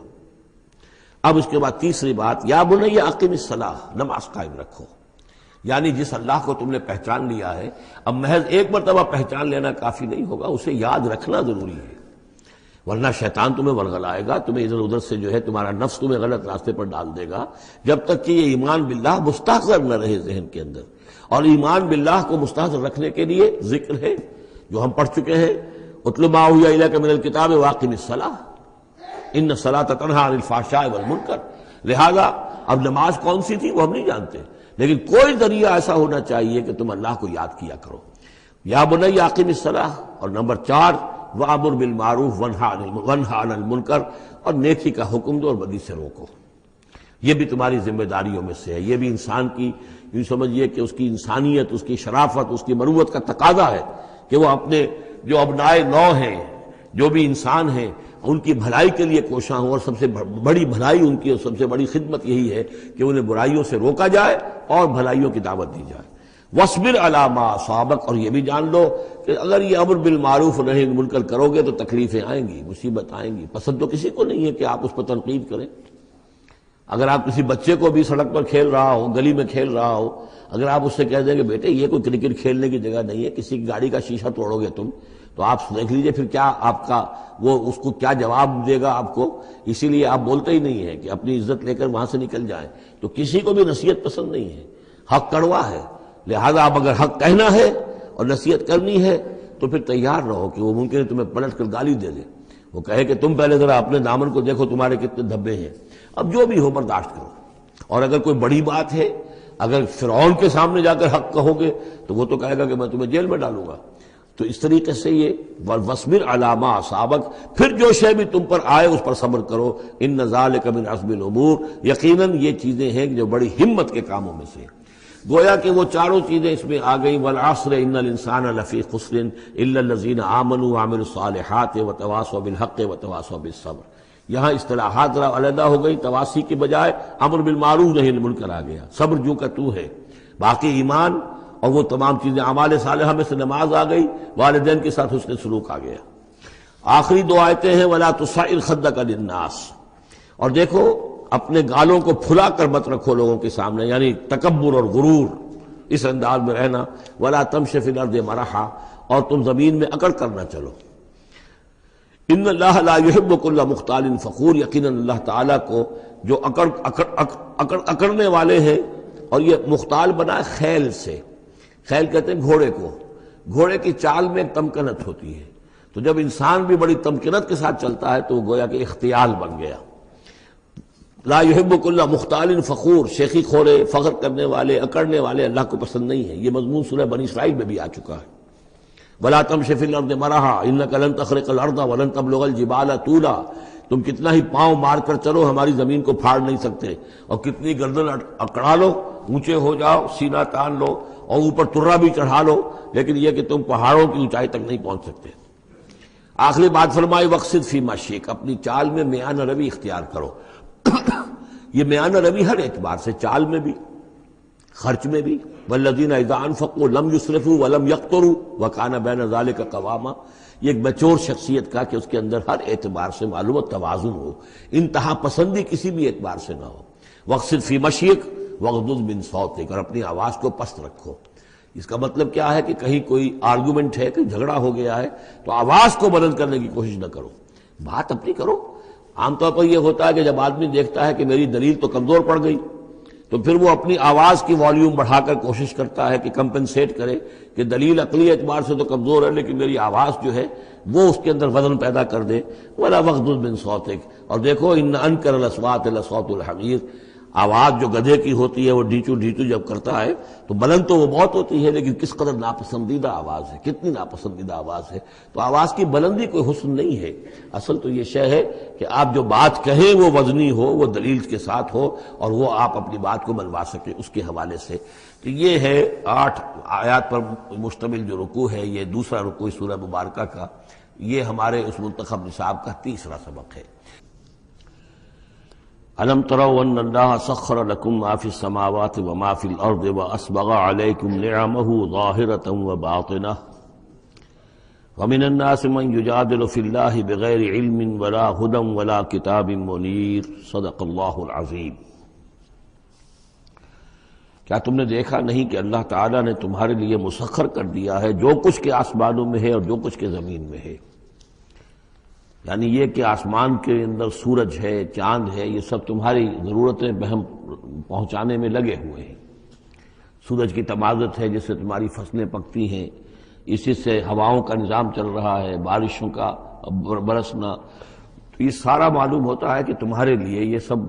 Speaker 1: اب اس کے بعد تیسری بات، یا بنی اقم الصلاۃ، نماز قائم رکھو۔ یعنی جس اللہ کو تم نے پہچان لیا ہے، اب محض ایک مرتبہ پہچان لینا کافی نہیں ہوگا، اسے یاد رکھنا ضروری ہے، ورنہ شیطان تمہیں ورغلائے گا، تمہیں ادھر ادھر سے جو ہے تمہارا نفس تمہیں غلط راستے پر ڈال دے گا، جب تک کہ یہ ایمان باللہ مستحضر نہ رہے ذہن کے اندر۔ اور ایمان باللہ کو مستحضر رکھنے کے لیے ذکر ہے جو ہم پڑھ چکے ہیں، اتل ما اوحی الیک من الکتاب واقم الصلاۃ ان الصلاۃ تنہی عن الفحشاء والمنکر۔ لہذا اب نماز کون سی تھی وہ ہم نہیں جانتے، لیکن کوئی ذریعہ ایسا ہونا چاہیے کہ تم اللہ کو یاد کیا کرو۔ یا بنی اقم الصلاۃ، اور نمبر 4 وَأَمُرْ بِالْمَعْرُوفِ وَانْهَ عَنِ الْمُنْكَرِ، اور نیکی کا حکم دو اور بدی سے روکو۔ یہ بھی تمہاری ذمہ داریوں میں سے ہے، یہ بھی انسان کی، یوں سمجھیے کہ اس کی انسانیت، اس کی شرافت، اس کی مروت کا تقاضا ہے کہ وہ اپنے جو ابنائے نو ہیں، جو بھی انسان ہیں، ان کی بھلائی کے لیے کوشاں ہوں، اور سب سے بڑی بھلائی ان کی اور سب سے بڑی خدمت یہی ہے کہ انہیں برائیوں سے روکا جائے اور بھلائیوں کی دعوت دی جائے۔ وَاصْبِرْ عَلَىٰ مَا أَصَابَكَ، اور یہ بھی جان لو کہ اگر یہ امر بالمعروف نہی عن المنکر کرو گے تو تکلیفیں آئیں گی، مصیبت آئیں گی۔ پسند تو کسی کو نہیں ہے کہ آپ اس پر تنقید کریں۔ اگر آپ کسی بچے کو بھی سڑک پر کھیل رہا ہو، گلی میں کھیل رہا ہو، اگر آپ اس سے کہہ دیں کہ بیٹے یہ کوئی کرکٹ کھیلنے کی جگہ نہیں ہے، کسی کی گاڑی کا شیشہ توڑو گے تم، تو آپ دیکھ لیجئے پھر کیا آپ کا وہ اس کو کیا جواب دے گا آپ کو۔ اسی لیے آپ بولتے ہی نہیں ہیں کہ اپنی عزت لے کر وہاں سے نکل جائیں۔ تو کسی کو بھی نصیحت پسند نہیں ہے، حق کڑوا ہے، لہذا اب اگر حق کہنا ہے اور نصیحت کرنی ہے تو پھر تیار رہو کہ وہ ممکن ہے تمہیں پلٹ کر گالی دے دے، وہ کہے کہ تم پہلے ذرا اپنے دامن کو دیکھو تمہارے کتنے دھبے ہیں۔ اب جو بھی ہو برداشت کرو، اور اگر کوئی بڑی بات ہے، اگر فرعون کے سامنے جا کر حق کہو گے تو وہ تو کہے گا کہ میں تمہیں جیل میں ڈالوں گا۔ تو اس طریقے سے یہ وَاصْبِرْ عَلَىٰ مَا أَصَابَكَ، پھر جو شے بھی تم پر آئے اس پر صبر کرو، إِنَّ ذَلِكَ مِنْ عَزْمِ الْأُمُورِ، یقیناً یہ چیزیں ہیں جو بڑی ہمت کے کاموں میں سے۔ گویا کہ وہ چاروں چیزیں اس میں آ گئی، وَالْعَصْرِ إِنَّ الْإِنسَانَ لَفِي خُسْرٍ إِلَّا الَّذِينَ آمَنُوا وَعَمِلُوا الصَّالِحَاتِ وَتَوَاصَوْا بِالْحَقِّ وَتَوَاصَوْا بِالصَّبْرِ۔ یہاں اصطلاحات ذرا علیحدہ ہو گئی، تواصی کے بجائے امر بالمعروف نہی عن المنکر آ گیا، صبر جو کا تو ہے، باقی ایمان اور وہ تمام چیزیں، اعمال صالحہ میں سے نماز آ گئی، والدین کے ساتھ حسن سلوک آ گیا۔ آخری دو آیتیں ہیں وَلَا تُصَعِّرْ خَدَّكَ لِلنَّاسِ، اور دیکھو اپنے گالوں کو پھلا کر مت رکھو لوگوں کے سامنے، یعنی تکبر اور غرور، اس انداز میں رہنا۔ وَلَا تَمْشِ فِي الْأَرْضِ مَرَحًا، اور تم زمین میں اکڑ کر نہ چلو۔ ان اللہ لا يحب كل مختال فخور، یقیناً اللہ تعالیٰ کو جو اکڑنے والے ہیں، اور یہ مختال بنا ہے خیل سے، خیل کہتے ہیں گھوڑے کو، گھوڑے کی چال میں ایک تمکنت ہوتی ہے، تو جب انسان بھی بڑی تمکنت کے ساتھ چلتا ہے تو وہ گویا کہ اختیال بن گیا۔ لا يحب كل مختال فخور، شیخی خورے، فخر کرنے والے، اکڑنے والے اللہ کو پسند نہیں ہے۔ یہ مضمون سورہ بنی اسرائیل میں بھی آ چکا ہے۔ وَلَا تَمْشِ فِي الْأَرْضِ مَرَحًا إِنَّكَ لَن تَخْرِقَ الْأَرْضَ وَلَن تَبْلُغَ الْجِبَالَ طُولًا، تم کتنا ہی پاؤں مار کر چلو ہماری زمین کو پھاڑ نہیں سکتے، اور کتنی گردن اکڑا لو، اونچے ہو جاؤ، سینہ تان لو اور اوپر ترا بھی چڑھا لو، لیکن یہ کہ تم پہاڑوں کی اونچائی تک نہیں پہنچ سکتے۔ آخری بات فرمائی وَاقْصِدْ فِي مَشْيِكَ، اپنی چال میں میانہ روی اختیار کرو۔ یہ میانہ روی ہر اعتبار سے، چال میں بھی، خرچ میں بھی، والذین اذا انفقوا لم یسرفوا ولم یقتروا وکان بین ذلک قواما، یہ ایک میچور شخصیت کا کہ اس کے اندر ہر اعتبار سے معلوم توازن ہو، انتہا پسندی کسی بھی اعتبار سے نہ ہو۔ واقصد فی مشیک واغضض من صوتک، اور اپنی آواز کو پست رکھو۔ اس کا مطلب کیا ہے کہ کہیں کوئی آرگومنٹ ہے، کہ جھگڑا ہو گیا ہے تو آواز کو بلند کرنے کی کوشش نہ کرو، بات اپنی کرو۔ عام طور پر یہ ہوتا ہے کہ جب آدمی دیکھتا ہے کہ میری دلیل تو کمزور پڑ گئی تو پھر وہ اپنی آواز کی والیوم بڑھا کر کوشش کرتا ہے کہ کمپنسیٹ کرے کہ دلیل عقلی اعتبار سے تو کمزور ہے لیکن میری آواز جو ہے وہ اس کے اندر وزن پیدا کر دے۔ وَلَا وَغْضُضْ مِنْ صَوْتِكَ، اور دیکھو إِنَّ أَنْكَرَ الْأَصْوَاتِ لَصَوْتُ الْحَمِيرِ، آواز جو گدھے کی ہوتی ہے وہ ڈھیچو ڈھیچو جب کرتا ہے تو بلند تو وہ بہت ہوتی ہے لیکن کس قدر ناپسندیدہ آواز ہے، کتنی ناپسندیدہ آواز ہے۔ تو آواز کی بلندی کوئی حسن نہیں ہے، اصل تو یہ شے ہے کہ آپ جو بات کہیں وہ وزنی ہو، وہ دلیل کے ساتھ ہو، اور وہ آپ اپنی بات کو منوا سکیں اس کے حوالے سے۔ تو یہ ہے 8 آیات پر مشتمل جو رکوع ہے، یہ دوسرا رکوع سورہ مبارکہ کا، یہ ہمارے اس منتخب نصاب کا تیسرا سبق ہے۔ أَلَمْ تَرَوْا أَنَّ اللَّهَ سَخَّرَ لَكُم مَّا فِي السَّمَاوَاتِ وَمَا فِي الْأَرْضِ وَأَسْبَغَ عَلَيْكُمْ نِعَمَهُ ظَاهِرَةً وَبَاطِنَةً وَمِنَ النَّاسِ مَن يُجَادِلُ فِي اللَّهِ بِغَيْرِ عِلْمٍ وَلَا هُدًى وَلَا كِتَابٍ مُنِيرٍ صدق اللہ العظیم۔ کیا تم نے دیکھا نہیں کہ اللہ تعالیٰ نے تمہارے لیے مسخر کر دیا ہے جو کچھ کے آسمانوں میں ہے اور جو کچھ کے زمین میں ہے، یعنی یہ کہ آسمان کے اندر سورج ہے، چاند ہے، یہ سب تمہاری ضرورتیں بہم پہنچانے میں لگے ہوئے ہیں۔ سورج کی تمازت ہے جس سے تمہاری فصلیں پکتی ہیں، اسی سے ہواؤں کا نظام چل رہا ہے، بارشوں کا برسنا، تو یہ سارا معلوم ہوتا ہے کہ تمہارے لیے یہ سب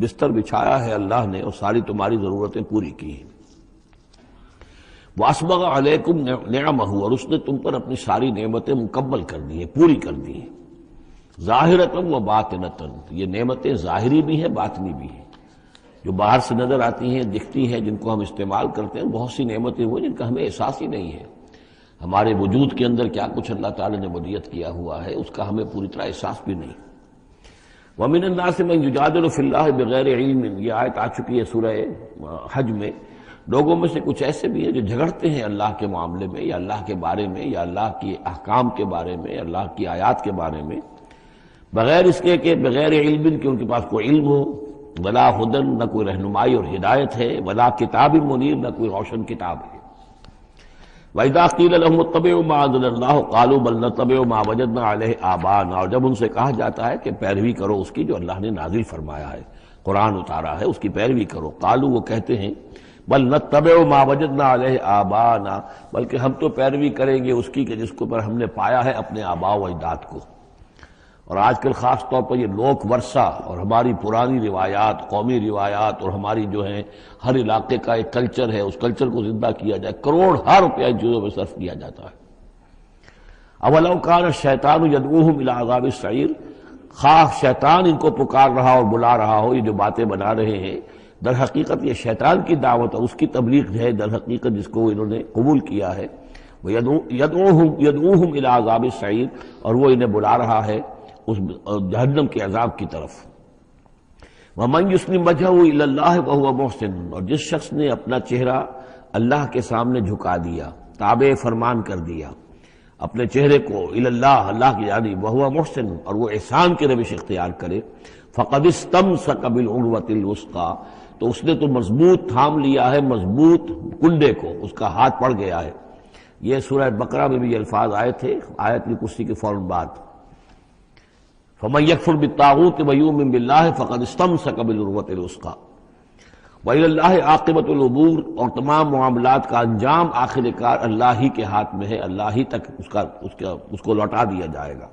Speaker 1: بستر بچھایا ہے اللہ نے اور ساری تمہاری ضرورتیں پوری کی ہیں۔ وَأَسْبَغَ عَلَيْكُمْ نِعَمَهُ، اور اس نے تم پر اپنی ساری نعمتیں مکمل کر دی ہیں، پوری کر دی ہیں۔ ظاہرۃً و باطنۃً، یہ نعمتیں ظاہری بھی ہیں باطنی بھی ہیں، جو باہر سے نظر آتی ہیں دکھتی ہیں جن کو ہم استعمال کرتے ہیں، بہت سی نعمتیں وہ جن کا ہمیں احساس ہی نہیں ہے، ہمارے وجود کے اندر کیا کچھ اللہ تعالی نے ودیت کیا ہوا ہے اس کا ہمیں پوری طرح احساس بھی نہیں۔ وَمِنَ النَّاسِ مَن يُجَادِلُ فِي اللَّهِ بِغَيْرِ عِلْمٍ، یہ آیت آ چکی ہے سورہ حج میں۔ لوگوں میں سے کچھ ایسے بھی ہیں جو جھگڑتے ہیں اللہ کے معاملے میں یا اللہ کے بارے میں یا اللہ کے احکام کے بارے میں، اللہ کی آیات کے بارے میں، بغیر اس کے کہ بغیر علم کہ ان کے پاس کوئی علم ہو، ولا ہدن، نہ کوئی رہنمائی اور ہدایت ہے، ولا کتاب منیر، نہ کوئی روشن کتاب ہے۔ وَإِذَا قِيلَ لَهُمُ اتَّبِعُوا مَا أَنزَلَ اللَّهُ قَالُوا بَلْ نَتَّبِعُ مَا وَجَدْنَا عَلَيْهِ آبَاءَنَا، اور جب ان سے کہا جاتا ہے کہ پیروی کرو اس کی جو اللہ نے نازل فرمایا ہے، قرآن اتارا ہے، اس کی پیروی کرو، قالوا، وہ کہتے ہیں، بل نتبع ما وجدنا علیہ آباءنا، بلکہ ہم تو پیروی کریں گے اس کی کہ جس کو پر ہم نے پایا ہے اپنے آباء و اجداد کو۔ اور آج کل خاص طور پر یہ لوک ورثہ اور ہماری پرانی روایات، قومی روایات اور ہماری جو ہیں ہر علاقے کا ایک کلچر ہے، اس کلچر کو زندہ کیا جائے، کروڑ روپیہ ان چیزوں میں صرف کیا جاتا ہے۔ اولو کان الشیطان یدعوہم الی عذاب السعیر، خواہ شیطان ان کو پکار رہا اور بلا رہا ہو، یہ جو باتیں بنا رہے ہیں در حقیقت یہ شیطان کی دعوت اور اس کی تبلیغ ہے در حقیقت جس کو انہوں نے قبول کیا ہے۔ یدعوہم الی عذاب السعیر، اور وہ انہیں بلا رہا ہے اس جہنم کے عذاب کی طرف۔ وَمَن يُسْلِمْ وَجْهَهُ إِلَى اللَّهِ وَهُوَ مُحْسِنٌ، اور جس شخص نے اپنا چہرہ اللہ کے سامنے جھکا دیا، تابع فرمان کر دیا اپنے چہرے کو الی اللہ، اللہ کی جانب، وَهُوَ مُحْسِنٌ، اور وہ احسان کی روش اختیار کرے، فَقَدِ اسْتَمْسَكَ بِالْعُرْوَةِ الْوُثْقَىٰ، تو اس نے تو مضبوط تھام لیا ہے مضبوط کنڈے کو، اس کا ہاتھ پڑ گیا ہے۔ یہ سورہ بقرہ میں بھی یہ الفاظ آئے تھے آیت الکرسی کے فوراً بعد۔ فَمَن يَكْفُرْ بِالطَّاغُوتِ وَيُؤْمِن بِاللَّهِ فَقَدِ اسْتَمْسَكَ بِالْعُرْوَةِ الْوُثْقَىٰ وَإِلَى اللَّهِ عَاقِبَةُ الْأُمُورِ، اور تمام معاملات کا انجام آخر کار اللہ ہی کے ہاتھ میں ہے، اللہ ہی تک اس کو لوٹا دیا جائے گا۔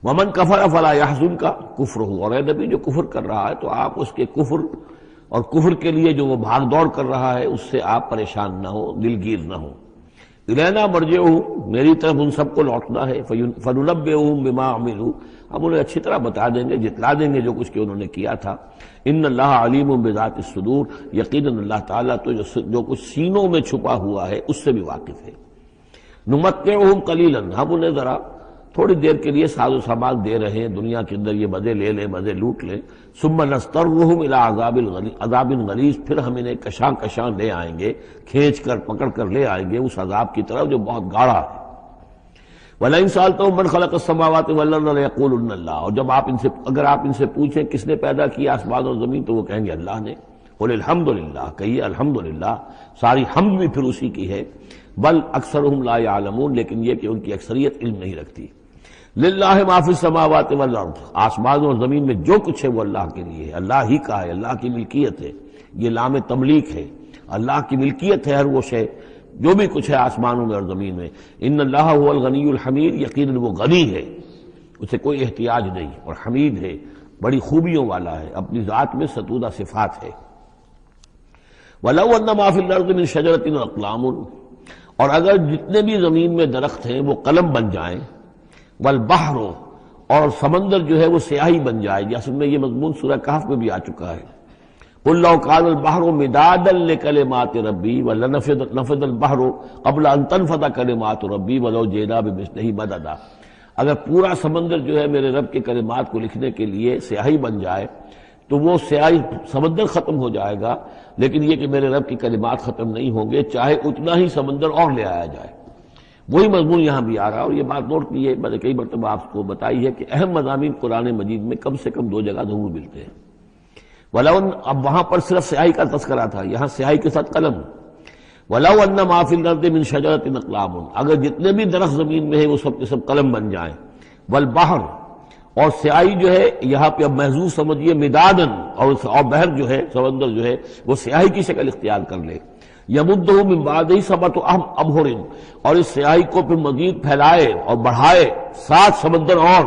Speaker 1: وَمَن كَفَرَ فَلَا يَحْزُنكَ كُفْرُهُ، اور اے نبی جو کفر کر رہا ہے تو آپ اس کے کفر اور کفر کے لیے جو وہ بھاگ دوڑ کر رہا ہے اس سے آپ پریشان نہ ہو، دلگیر نہ ہو۔ الینا مرجعہم، میری طرف ان سب کو لوٹنا ہے، فَنُنَبِّئُہم بِمَا عَمِلُوا، ہم انہیں اچھی طرح بتا دیں گے، جتلا دیں گے جو کچھ کہ انہوں نے کیا تھا۔ ان اللہ علیم بذات الصدور، یقیناً اللہ تعالیٰ تو جو کچھ سینوں میں چھپا ہوا ہے اس سے بھی واقف ہے۔ نمتعہم قلیلا، ہم انہیں ذرا تھوڑی دیر کے لیے ساز و سامان دے رہے ہیں، دنیا کے اندر یہ مزے لے لیں، مزے لوٹ لیں، ثم نضطرهم الى عذاب غلیظ، پھر ہم انہیں کشاں کشاں لے آئیں گے، کھینچ کر پکڑ کر لے آئیں گے اس عذاب کی طرف جو بہت گاڑھا ہے۔ وَلَئِن سَأَلْتَهُم مَّنْ خَلَقَ السَّمَاوَاتِ وَالْأَرْضَ لَيَقُولُنَّ اللَّهُ، اور جب اگر آپ ان سے پوچھیں کس نے پیدا کیا آسمان اور زمین تو وہ کہیں گے اللہ نے۔ قُلِ الْحَمْدُ لِلَّهِ، کہیے الحمدللہ، ساری حمد بھی پھر اسی کی ہے۔ بل اکثرهم لا يعلمون، لیکن یہ کہ ان کی اکثریت علم نہیں رکھتی۔ للہ ما فی السماوات والارض، آسمان اور زمین میں جو کچھ ہے وہ اللہ کے لیے ہے، اللہ ہی کا ہے، اللہ کی ملکیت ہے، یہ لام تملیک ہے، اللہ کی ملکیت ہے ہر وہ شے جو بھی کچھ ہے آسمانوں میں اور زمین میں۔ ان اللہ هو الغنی الحمید، یقیناً وہ غنی ہے، اسے کوئی احتیاج نہیں، اور حمید ہے، بڑی خوبیوں والا ہے، اپنی ذات میں ستودہ صفات ہے۔ وَلَوْ أَنَّ مَا فِي الْأَرْضِ مِنْ شَجَرَةٍ أَقْلَامٌ، اور اگر جتنے بھی زمین میں درخت ہیں وہ قلم بن جائیں، والبحر، اور سمندر جو ہے وہ سیاہی بن جائے، جیسے میں یہ مضمون سورہ کہف میں بھی آ چکا ہے۔ قُلْ لَوْ كَانَ الْبَحْرُ مِدَادًا لِكَلِمَاتِ رَبِّي وَلَنَفِدَ الْبَحْرُ قَبْلَ أَن تَنفَدَ كَلِمَاتُ رَبِّي وَلَوْ جِئْنَا بِمِثْلِهِ مَدَدًا، اگر پورا سمندر جو ہے میرے رب کے کلمات کو لکھنے کے لیے سیاہی بن جائے تو وہ سیاہی سمندر ختم ہو جائے گا، لیکن یہ کہ میرے رب کی کلمات ختم نہیں ہوں گے، چاہے اتنا ہی سمندر اور لے آیا جائے۔ وہی مضمون یہاں بھی آ رہا ہے، اور یہ بات نوٹ کی ہے، میں نے کئی مرتبہ آپ کو بتائی ہے کہ اہم مضامین قرآن مجید میں کم سے کم دو جگہ ضرور ملتے ہیں۔ وَلَوْ، اب وہاں پر صرف سیاہی کا تذکرہ تھا، یہاں سیاہی کے ساتھ قلم۔ وَلَوْ أَنَّ مَا فِي الْأَرْضِ مِنْ شَجَرَةٍ أَقْلَامٌ، اگر جتنے بھی درخت زمین میں ہیں وہ سب کے سب قلم بن جائیں۔ وَالْبَحْرُ، اور سیاہی جو ہے یہاں پہ اب محظوظ سمجھیے مدادن، اور بحر جو ہے سمندر جو ہے وہ سیاہی کی شکل اختیار کر لے۔ یمدہ من بعدہ سبعۃ ابحر، اور اس سیاہی کو پھر مزید پھیلائے اور بڑھائے 7 سمندر اور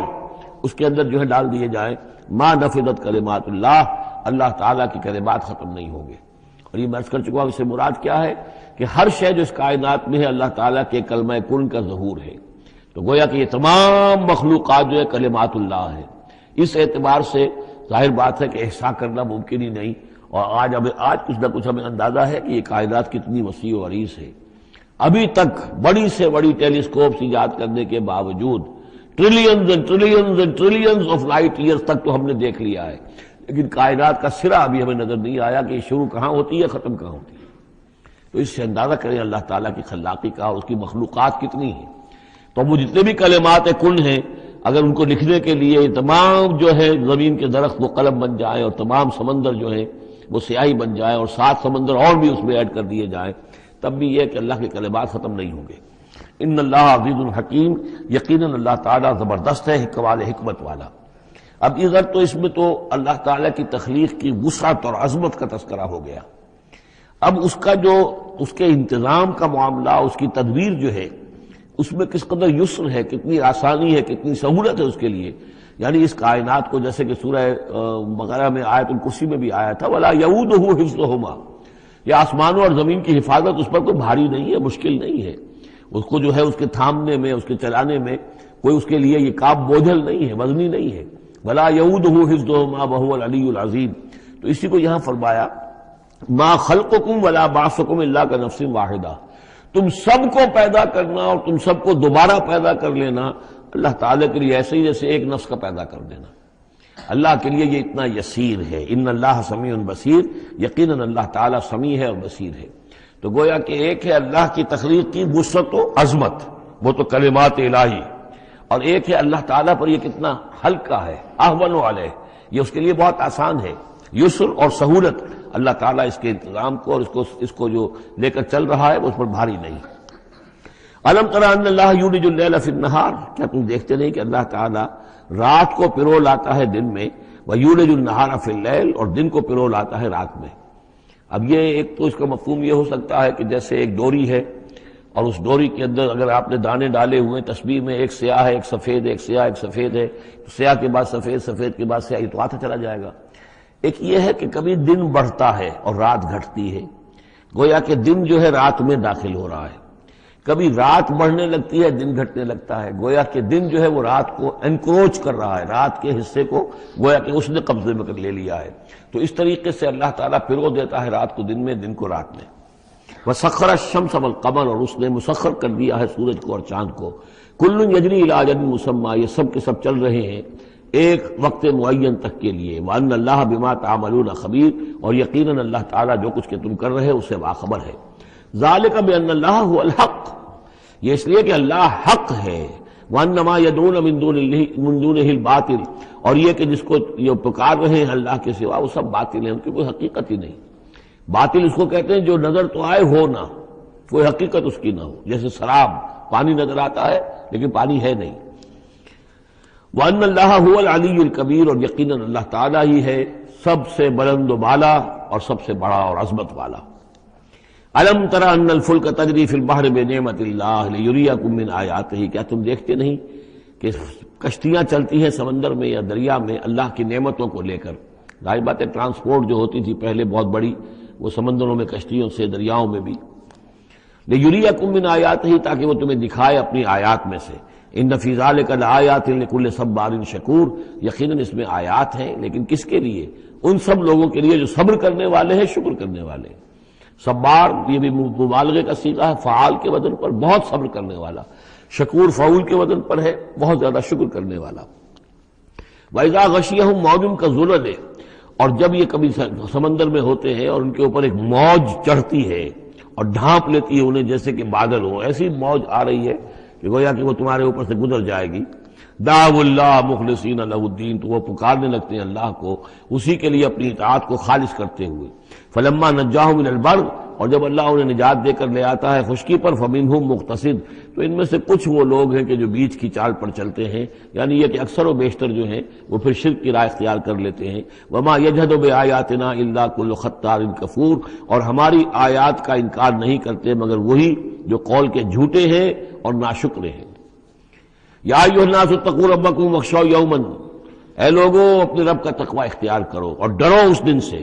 Speaker 1: اس کے اندر جو ہے ڈال دیے جائیں، ما نفدت کلمات اللہ، اللہ تعالیٰ کی کلمات ختم نہیں ہوں گے۔ اور یہ میں عرض کر چکا ہوں، اس سے مراد کیا ہے کہ ہر شے جو اس کائنات میں ہے اللہ تعالیٰ کے کلمہ کن کا ظہور ہے، تو گویا کہ یہ تمام مخلوقات جو ہے کلمات اللہ ہے۔ اس اعتبار سے ظاہر بات ہے کہ احصاء کرنا ممکن ہی نہیں، اور آج کچھ نہ کچھ ہمیں اندازہ ہے کہ یہ کائنات کتنی وسیع و عریض ہے۔ ابھی تک بڑی سے بڑی ٹیلیسکوپس ایجاد کرنے کے باوجود trillions and trillions and trillions of light years تک تو ہم نے دیکھ لیا ہے، لیکن کائنات کا سرا ابھی ہمیں نظر نہیں آیا کہ یہ شروع کہاں ہوتی ہے، ختم کہاں ہوتی ہے۔ تو اس سے اندازہ کریں اللہ تعالیٰ کی خلاقی کا اور اس کی مخلوقات کتنی ہیں۔ تو وہ جتنے بھی کلمات کن ہیں، اگر ان کو لکھنے کے لیے تمام جو ہے زمین کے درخت وہ قلم بن جائیں، اور تمام سمندر جو ہیں وہ سیاہی بن جائیں، اور 7 سمندر اور بھی اس میں ایڈ کر دیے جائیں، تب بھی یہ کہ اللہ کے کلمات ختم نہیں ہوں گے۔ ان اللہ عزیز الحکیم، یقیناً اللہ تعالیٰ زبردست ہے، حکمت والا۔ اب ادھر تو اس میں تو اللہ تعالیٰ کی تخلیق کی وسعت اور عظمت کا تذکرہ ہو گیا۔ اب اس کا جو اس کے انتظام کا معاملہ، اس کی تدبیر جو ہے، اس میں کس قدر یسر ہے، کتنی آسانی ہے، کتنی سہولت ہے اس کے لیے۔ یعنی اس کائنات کو، جیسے کہ سورہ بقرہ میں آیت الکرسی میں بھی آیا تھا، وَلَا يَئُودُهُ حِفْظُهُمَا، یہ آسمانوں اور زمین کی حفاظت اس پر کوئی بھاری نہیں ہے، مشکل نہیں ہے، اس کو جو ہے اس کے تھامنے میں، اس کے چلانے میں کوئی اس کے لیے یہ کام بوجھل نہیں ہے، وزنی نہیں ہے۔ وَلَا يَئُودُهُ حِفْظُهُمَا وَهُوَ الْعَلِيُّ الْعَظِيمُ، تو اسی کو یہاں فرمایا مَا خَلْقُكُمْ وَلَا بَعْثُكُمْ إِلَّا كَنَفْسٍ وَاحِدَةٍ، تم سب کو پیدا کرنا اور تم سب کو دوبارہ پیدا کر لینا اللہ تعالیٰ کے لیے ایسے ہی جیسے ایک نفس کا پیدا کر دینا، اللہ کے لیے یہ اتنا یسیر ہے۔ ان اللہ سمیع بصیر، یقیناً اللہ تعالیٰ سمیع ہے اور بصیر ہے۔ تو گویا کہ ایک ہے اللہ کی تخلیق کی وسعت و عظمت، وہ تو کلمات الہی، اور ایک ہے اللہ تعالیٰ پر یہ کتنا ہلکا ہے، اہون علیہ، یہ اس کے لیے بہت آسان ہے، یسر اور سہولت اللہ تعالیٰ اس کے انتظام کو اور اس کو جو لے کر چل رہا ہے وہ اس پر بھاری نہیں۔ الم تر ان اللہ یولج اللیل فی النہار، کیا تم دیکھتے نہیں کہ اللہ تعالیٰ رات کو پرو لاتا ہے دن میں، ویولج النہار فی اللیل، اور دن کو پرو لاتا ہے رات میں۔ اب یہ ایک تو اس کا مفہوم یہ ہو سکتا ہے کہ جیسے ایک ڈوری ہے، اور اس ڈوری کے اندر اگر آپ نے دانے ڈالے ہوئے تسبیح میں، ایک سیاہ ہے ایک سفید ہے، ایک سیاہ ایک سفید ہے، تو سیاہ کے بعد سفید، سفید کے بعد سیاہ، یہ تو آتا چلا جائے گا۔ ایک یہ ہے کہ کبھی دن بڑھتا ہے اور رات گھٹتی ہے، گویا کہ دن جو ہے رات میں داخل ہو رہا ہے، کبھی رات بڑھنے لگتی ہے دن گھٹنے لگتا ہے، گویا کہ دن جو ہے وہ رات کو انکروچ کر رہا ہے، رات کے حصے کو گویا کہ اس نے قبضے میں لے لیا ہے۔ تو اس طریقے سے اللہ تعالیٰ پھرو دیتا ہے رات کو دن میں، دن کو رات میں۔ وسخر الشمس والقمر، اور اس نے مسخر کر دیا ہے سورج کو اور چاند کو، کل یجری الی اجل مسمی، یہ سب کے سب چل رہے ہیں ایک وقت معین تک کے لیے، وان اللہ بما تعملون خبیر، اور یقیناً اللہ تعالیٰ جو کچھ کہ تم کر رہے اس سے باخبر ہے۔ ذالک بان اللہ هو الحق، یہ اس لیے کہ اللہ حق ہے، وان ما یدعون من دونه الباطل، اور یہ کہ جس کو یہ پکار رہے ہیں اللہ کے سوا وہ سب باطل ہیں، ان کی کوئی حقیقت ہی نہیں۔ باطل اس کو کہتے ہیں جو نظر تو آئے ہو نہ، کوئی حقیقت اس کی نہ ہو، جیسے شراب، پانی نظر آتا ہے لیکن پانی ہے نہیں۔ وَأَنَّ اللَّهَ هُوَ الْعَلِيُّ الْكَبِيرُ، اور یقیناً اللہ تعالیٰ ہی ہے سب سے بلند و بالا اور سب سے بڑا اور عظمت والا۔ أَلَمْ تَرَ أَنَّ الْفُلْكَ تَجْرِي فِي الْبَحْرِ بِنِعْمَتِ اللَّهِ لِيُرِيَكُم مِّنْ آيَاتِهِ، کیا تم دیکھتے نہیں کہ کشتیاں چلتی ہیں سمندر میں یا دریا میں اللہ کی نعمتوں کو لے کر؟ ظاہر بات ہے ٹرانسپورٹ جو ہوتی تھی پہلے بہت بڑی، وہ سمندروں میں کشتیوں سے، دریاؤں میں بھی۔ لِيُرِيَكُم مِّنْ آيَاتِهِ، تاکہ وہ تمہیں دکھائے اپنی آیات میں سے۔ ان فی ذلک لآیات لکل صبار شکور، یقیناً اس میں آیات ہیں، لیکن کس کے لیے؟ ان سب لوگوں کے لیے جو صبر کرنے والے ہیں، شکر کرنے والے ہیں۔ صبار یہ بھی مبالغے کا صیغہ ہے، فعال کے وزن پر، بہت صبر کرنے والا۔ شکور فعول کے وزن پر ہے، بہت زیادہ شکر کرنے والا۔ وَإِذَا غَشِيَهُم مَّوْجٌ كَالظُّلَلِ، اور جب یہ کبھی سمندر میں ہوتے ہیں اور ان کے اوپر ایک موج چڑھتی ہے اور ڈھانپ لیتی ہے انہیں جیسے کہ بادل ہو، ایسی موج آ رہی ہے کہ گویا کہ وہ تمہارے اوپر سے گزر جائے گی۔ دعوا اللہ مخلصین لہ الدین، تو وہ پکارنے لگتے ہیں اللہ کو اسی کے لیے اپنی اطاعت کو خالص کرتے ہوئے۔ فلما نجاہم الی البر، اور جب اللہ انہیں نجات دے کر لے آتا ہے خشکی پر، فمنہم مقتصد، تو ان میں سے کچھ وہ لوگ ہیں کہ جو بیچ کی چال پر چلتے ہیں، یعنی یہ کہ اکثر و بیشتر جو ہیں وہ پھر شرک کی راہ اختیار کر لیتے ہیں۔ وما یجحد بآیاتنا الا کل ختار کفور، اور ہماری آیات کا انکار نہیں کرتے مگر وہی جو قول کے جھوٹے ہیں اور ناشکرے ہیں۔ یا ایھا الناس اتقوا ربکم واخشوا یوما، اے لوگوں اپنے رب کا تقوی اختیار کرو اور ڈرو اس دن سے،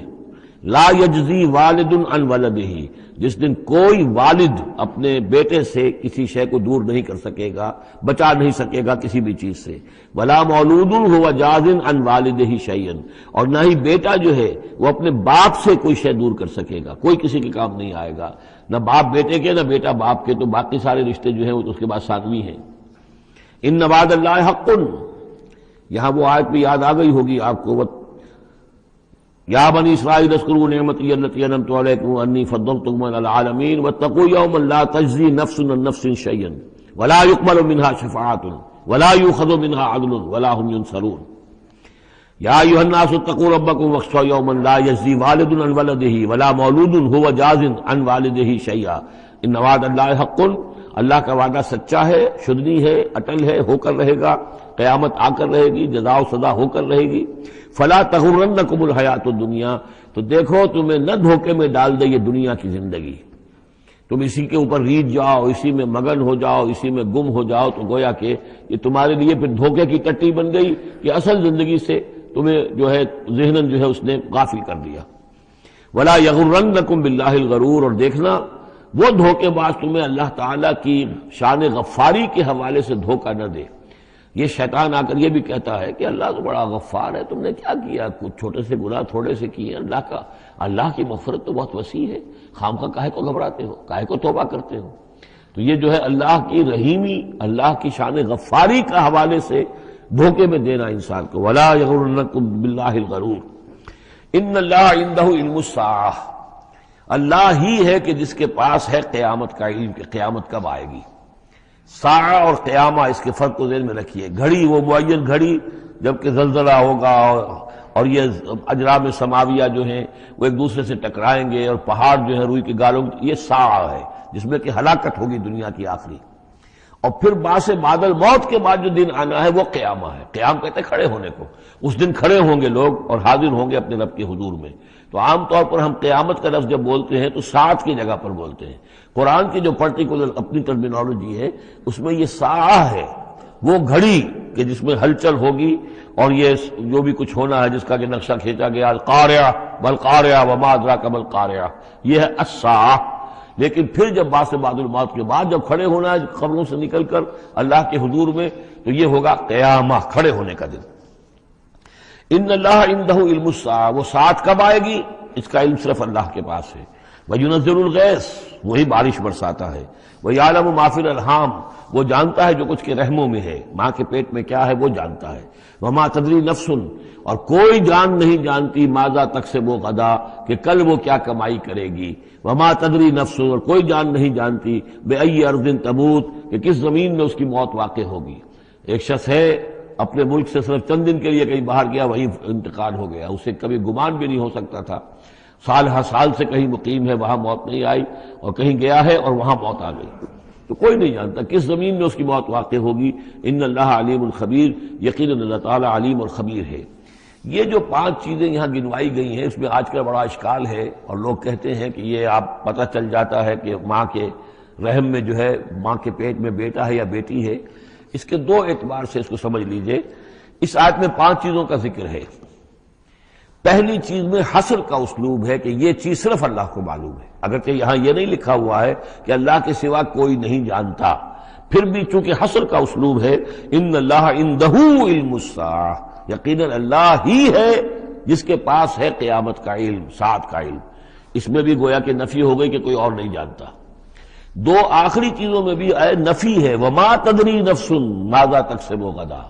Speaker 1: لا یجزی والد عن ولدہ، جس دن کوئی والد اپنے بیٹے سے کسی شے کو دور نہیں کر سکے گا، بچا نہیں سکے گا کسی بھی چیز سے، ولا مولود هو جاز عن والدہ شیئا، اور نہ ہی بیٹا جو ہے وہ اپنے باپ سے کوئی شے دور کر سکے گا، کوئی کسی کے کام نہیں آئے گا، نہ باپ بیٹے کے نہ بیٹا باپ کے، تو باقی سارے رشتے جو ہیں وہ اس کے بعد ثانوی ہیں۔ ان وعد اللہ حق، یہاں وہ آیت بھی یاد آ گئی ہوگی آپ کو، یا بنی اسرائیل اذکروا نعمتی التی انعمت علیکم انی فضلتکم علی العالمین واتقوا یوما لا تجزی نفس عن نفس شیئا ولا یقبل منها شفاعۃ ولا یؤخذ منها عدل ولا هم ينصرون۔ یا ایھا الناس اتقوا ربکم واخشوا یوما لا یجزی والد عن ولدہ ولا مولود هو جاز عن والدہ شیئا ان وعد اللہ حق، اللہ کا وعدہ سچا ہے، شدنی ہے، اٹل ہے، ہو کر رہے گا، قیامت آ کر رہے گی، جزا و سزا ہو کر رہے گی۔ فلا تغرنکم الحیات الدنیا، تو دیکھو تمہیں نہ دھوکے میں ڈال دے یہ دنیا کی زندگی، تم اسی کے اوپر ریجھ جاؤ، اسی میں مگن ہو جاؤ، اسی میں گم ہو جاؤ، تو گویا کہ یہ تمہارے لیے پھر دھوکے کی ٹٹی بن گئی کہ اصل زندگی سے تمہیں جو ہے ذہناً جو ہے اس نے غافل کر دیا۔ ولا یغرنکم باللہ الغرور، اور دیکھنا وہ دھوکے باز تمہیں اللہ تعالیٰ کی شان غفاری کے حوالے سے دھوکہ نہ دے۔ یہ شیطان آ کر یہ بھی کہتا ہے کہ اللہ تو بڑا غفار ہے، تم نے کیا کیا، کچھ چھوٹے سے گناہ تھوڑے سے کیے، اللہ کی مغفرت تو بہت وسیع ہے، خامخواہ کاہے کو گھبراتے ہو، کاہے کو توبہ کرتے ہو۔ تو یہ جو ہے اللہ کی رحیمی، اللہ کی شان غفاری کا حوالے سے دھوکے میں دینا انسان کو۔ ولا یغرنکم باللہ الغرور ان اللہ عندہ علم الساعہ، اللہ ہی ہے کہ جس کے پاس ہے قیامت کا علم کہ قیامت کب آئے گی۔ ساعہ اور قیامہ، اس کے فرق کو ذہن میں رکھیے۔ گھڑی وہ معین گھڑی جبکہ زلزلہ ہوگا اور یہ اجرام سماویہ جو ہیں وہ ایک دوسرے سے ٹکرائیں گے اور پہاڑ جو ہے روئی کے گالوں، یہ ساعہ ہے جس میں کہ ہلاکت ہوگی دنیا کی آخری۔ اور پھر باس بادل موت کے بعد جو دن آنا ہے وہ قیامہ ہے۔ قیام کہتے ہیں کھڑے ہونے کو، اس دن کھڑے ہوں گے لوگ اور حاضر ہوں گے اپنے رب کے حضور میں۔ تو عام طور پر ہم قیامت کا لفظ جب بولتے ہیں تو ساعت کی جگہ پر بولتے ہیں۔ قرآن کی جو پرٹیکولر اپنی ٹرمینالوجی ہے اس میں یہ ساعہ ہے، وہ گھڑی کہ جس میں ہلچل ہوگی اور یہ جو بھی کچھ ہونا ہے جس کا کہ نقشہ کھینچا گیا، القاریہ والقاریہ وما ادراک ما القاریہ، یہ ہے الساعہ۔ لیکن پھر جب باس بعد الموت کے بعد جب کھڑے ہونا ہے قبروں سے نکل کر اللہ کے حضور میں، تو یہ ہوگا قیامہ، کھڑے ہونے کا دن۔ ان اللہ عندہ علم الساعہ، وہ ساعت کب آئے گی اس کا علم صرف اللہ کے پاس ہے۔ وَيُنَزِّلُ الْغَيْثَ، وہی بارش برساتا ہے، وَيَعْلَمُ مَا فِي الْأَرْحَامِ، وہ جانتا ہے جو کچھ کے رحموں میں ہے، ماں کے پیٹ میں کیا ہے وہ جانتا ہے، وَمَا تَدْرِي نَفْسٌ، اور کوئی جان نہیں جانتی ماذا تکسب غدا، کہ کل وہ کیا کمائی کرے گی، وَمَا تَدْرِي نَفْسٌ، اور کوئی جان نہیں جانتی بِأَيِّ أَرْضٍ تَمُوتُ، کہ کس زمین میں اس کی موت واقع ہوگی۔ ایک شخص ہے اپنے ملک سے صرف چند دن کے لیے کہیں باہر گیا، وہیں انتقال ہو گیا، اسے کبھی گمان بھی نہیں ہو سکتا تھا، سال ہر سال سے کہیں مقیم ہے، وہاں موت نہیں آئی، اور کہیں گیا ہے اور وہاں موت آ گئی، تو کوئی نہیں جانتا کس زمین میں اس کی موت واقع ہوگی۔ ان اللہ علیم الخبیر، یقیناً اللہ تعالیٰ علیم اور خبیر ہے۔ یہ جو 5 چیزیں یہاں گنوائی گئی ہیں، اس میں آج کل بڑا اشکال ہے، اور لوگ کہتے ہیں کہ یہ آپ پتہ چل جاتا ہے کہ ماں کے رحم میں جو ہے، ماں کے پیٹ میں بیٹا ہے یا بیٹی ہے۔ اس کے 2 اعتبار سے اس کو سمجھ لیجئے۔ اس آیت میں 5 چیزوں کا ذکر ہے۔ پہلی چیز میں حصر کا اسلوب ہے کہ یہ چیز صرف اللہ کو معلوم ہے، اگرچہ یہاں یہ نہیں لکھا ہوا ہے کہ اللہ کے سوا کوئی نہیں جانتا، پھر بھی چونکہ حصر کا اسلوب ہے، ان اللہ عندہ علم الساعہ، یقیناً اللہ ہی ہے جس کے پاس ہے قیامت کا علم، ساعت کا علم۔ اس میں بھی گویا کہ نفی ہو گئی کہ کوئی اور نہیں جانتا۔ 2 آخری چیزوں میں بھی نفی ہے، وما تدری نفس ماذا تکسب غدا،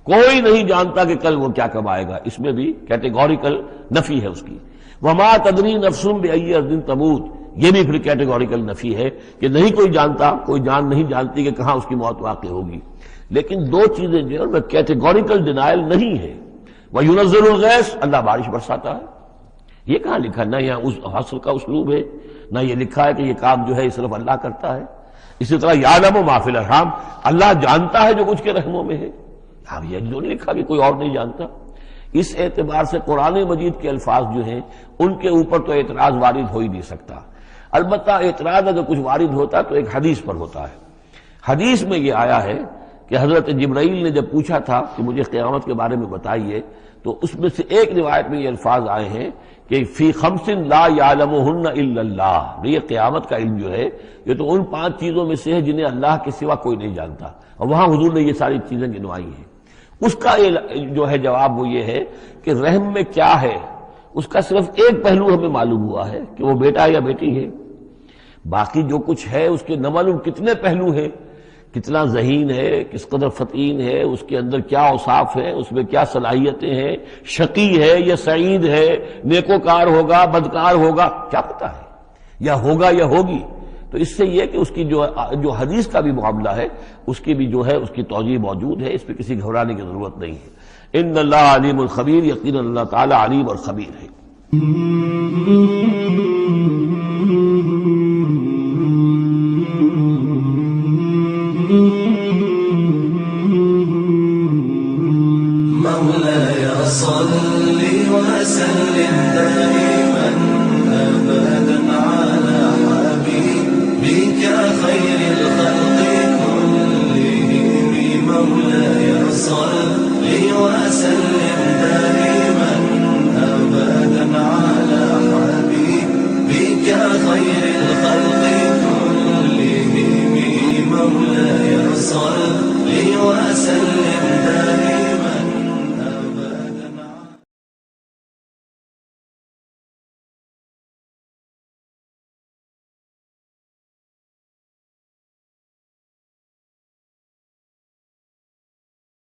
Speaker 1: کوئی نہیں جانتا کہ کل وہ کیا کمائے گا، اس میں بھی کیٹیگوریکل نفی ہے اس کی۔ وما تدری نفس بأی ارض تموت، یہ بھی پھر کیٹیگوریکل نفی ہے کہ نہیں کوئی جانتا، کوئی جان نہیں جانتی کہ کہاں اس کی موت واقع ہوگی۔ لیکن 2 چیزیں جو ہے وہ کیٹیگوریکل ڈینائل نہیں ہے۔ وَيُنَزِّلُ الْغَيْثَ، اللہ بارش برساتا ہے، یہ کہاں لکھا؟ نہ یہاں اس حصر کا اسلوب ہے، نہ یہ لکھا ہے کہ یہ کام جو ہے صرف اللہ کرتا ہے۔ اسی طرح یعلم ما فی الارحام، اللہ جانتا ہے جو کچھ کے رحموں میں ہے، اب یہ جو نہیں لکھا کہ کوئی اور نہیں جانتا۔ اس اعتبار سے قرآن مجید کے الفاظ جو ہیں ان کے اوپر تو اعتراض وارد ہو ہی نہیں سکتا۔ البتہ اعتراض اگر کچھ وارد ہوتا تو ایک حدیث پر ہوتا ہے۔ حدیث میں یہ آیا ہے کہ حضرت جبرائیل نے جب پوچھا تھا کہ مجھے قیامت کے بارے میں بتائیے، تو اس میں سے ایک روایت میں یہ الفاظ آئے ہیں کہ فی 5 لا یعلمہن الا اللہ، یہ قیامت کا علم جو ہے یہ تو ان 5 چیزوں میں سے ہے جنہیں اللہ کے سوا کوئی نہیں جانتا، اور وہاں حضور نے یہ ساری چیزیں گنوائی ہیں۔ اس کا جو ہے جواب وہ یہ ہے کہ رحم میں کیا ہے اس کا صرف ایک پہلو ہمیں معلوم ہوا ہے کہ وہ بیٹا یا بیٹی ہے، باقی جو کچھ ہے اس کے نہ معلوم کتنے پہلو ہیں، کتنا ذہین ہے، کس قدر فطین ہے، اس کے اندر کیا اوصاف ہیں، اس میں کیا صلاحیتیں ہیں، شقی ہے یا سعید ہے، نیکوکار ہوگا بدکار ہوگا، کیا پتہ ہے، یا ہوگا یا ہوگی۔ تو اس سے یہ کہ اس کی جو حدیث کا بھی معاملہ ہے اس کی بھی جو ہے اس کی توجیہ موجود ہے، اس پہ کسی گھبرانے کی ضرورت نہیں ہے۔ ان اللہ علیم الخبیر، یقیناً اللہ تعالی علیم اور خبیر ہے۔
Speaker 2: مولاي صل وسلم دائما ابدا على حبيبك خير الخلق كلهم، مولاي صل وسلم دائما ابدا على حبيبك خير الخلق كلهم، مولاي صل وسلم دائما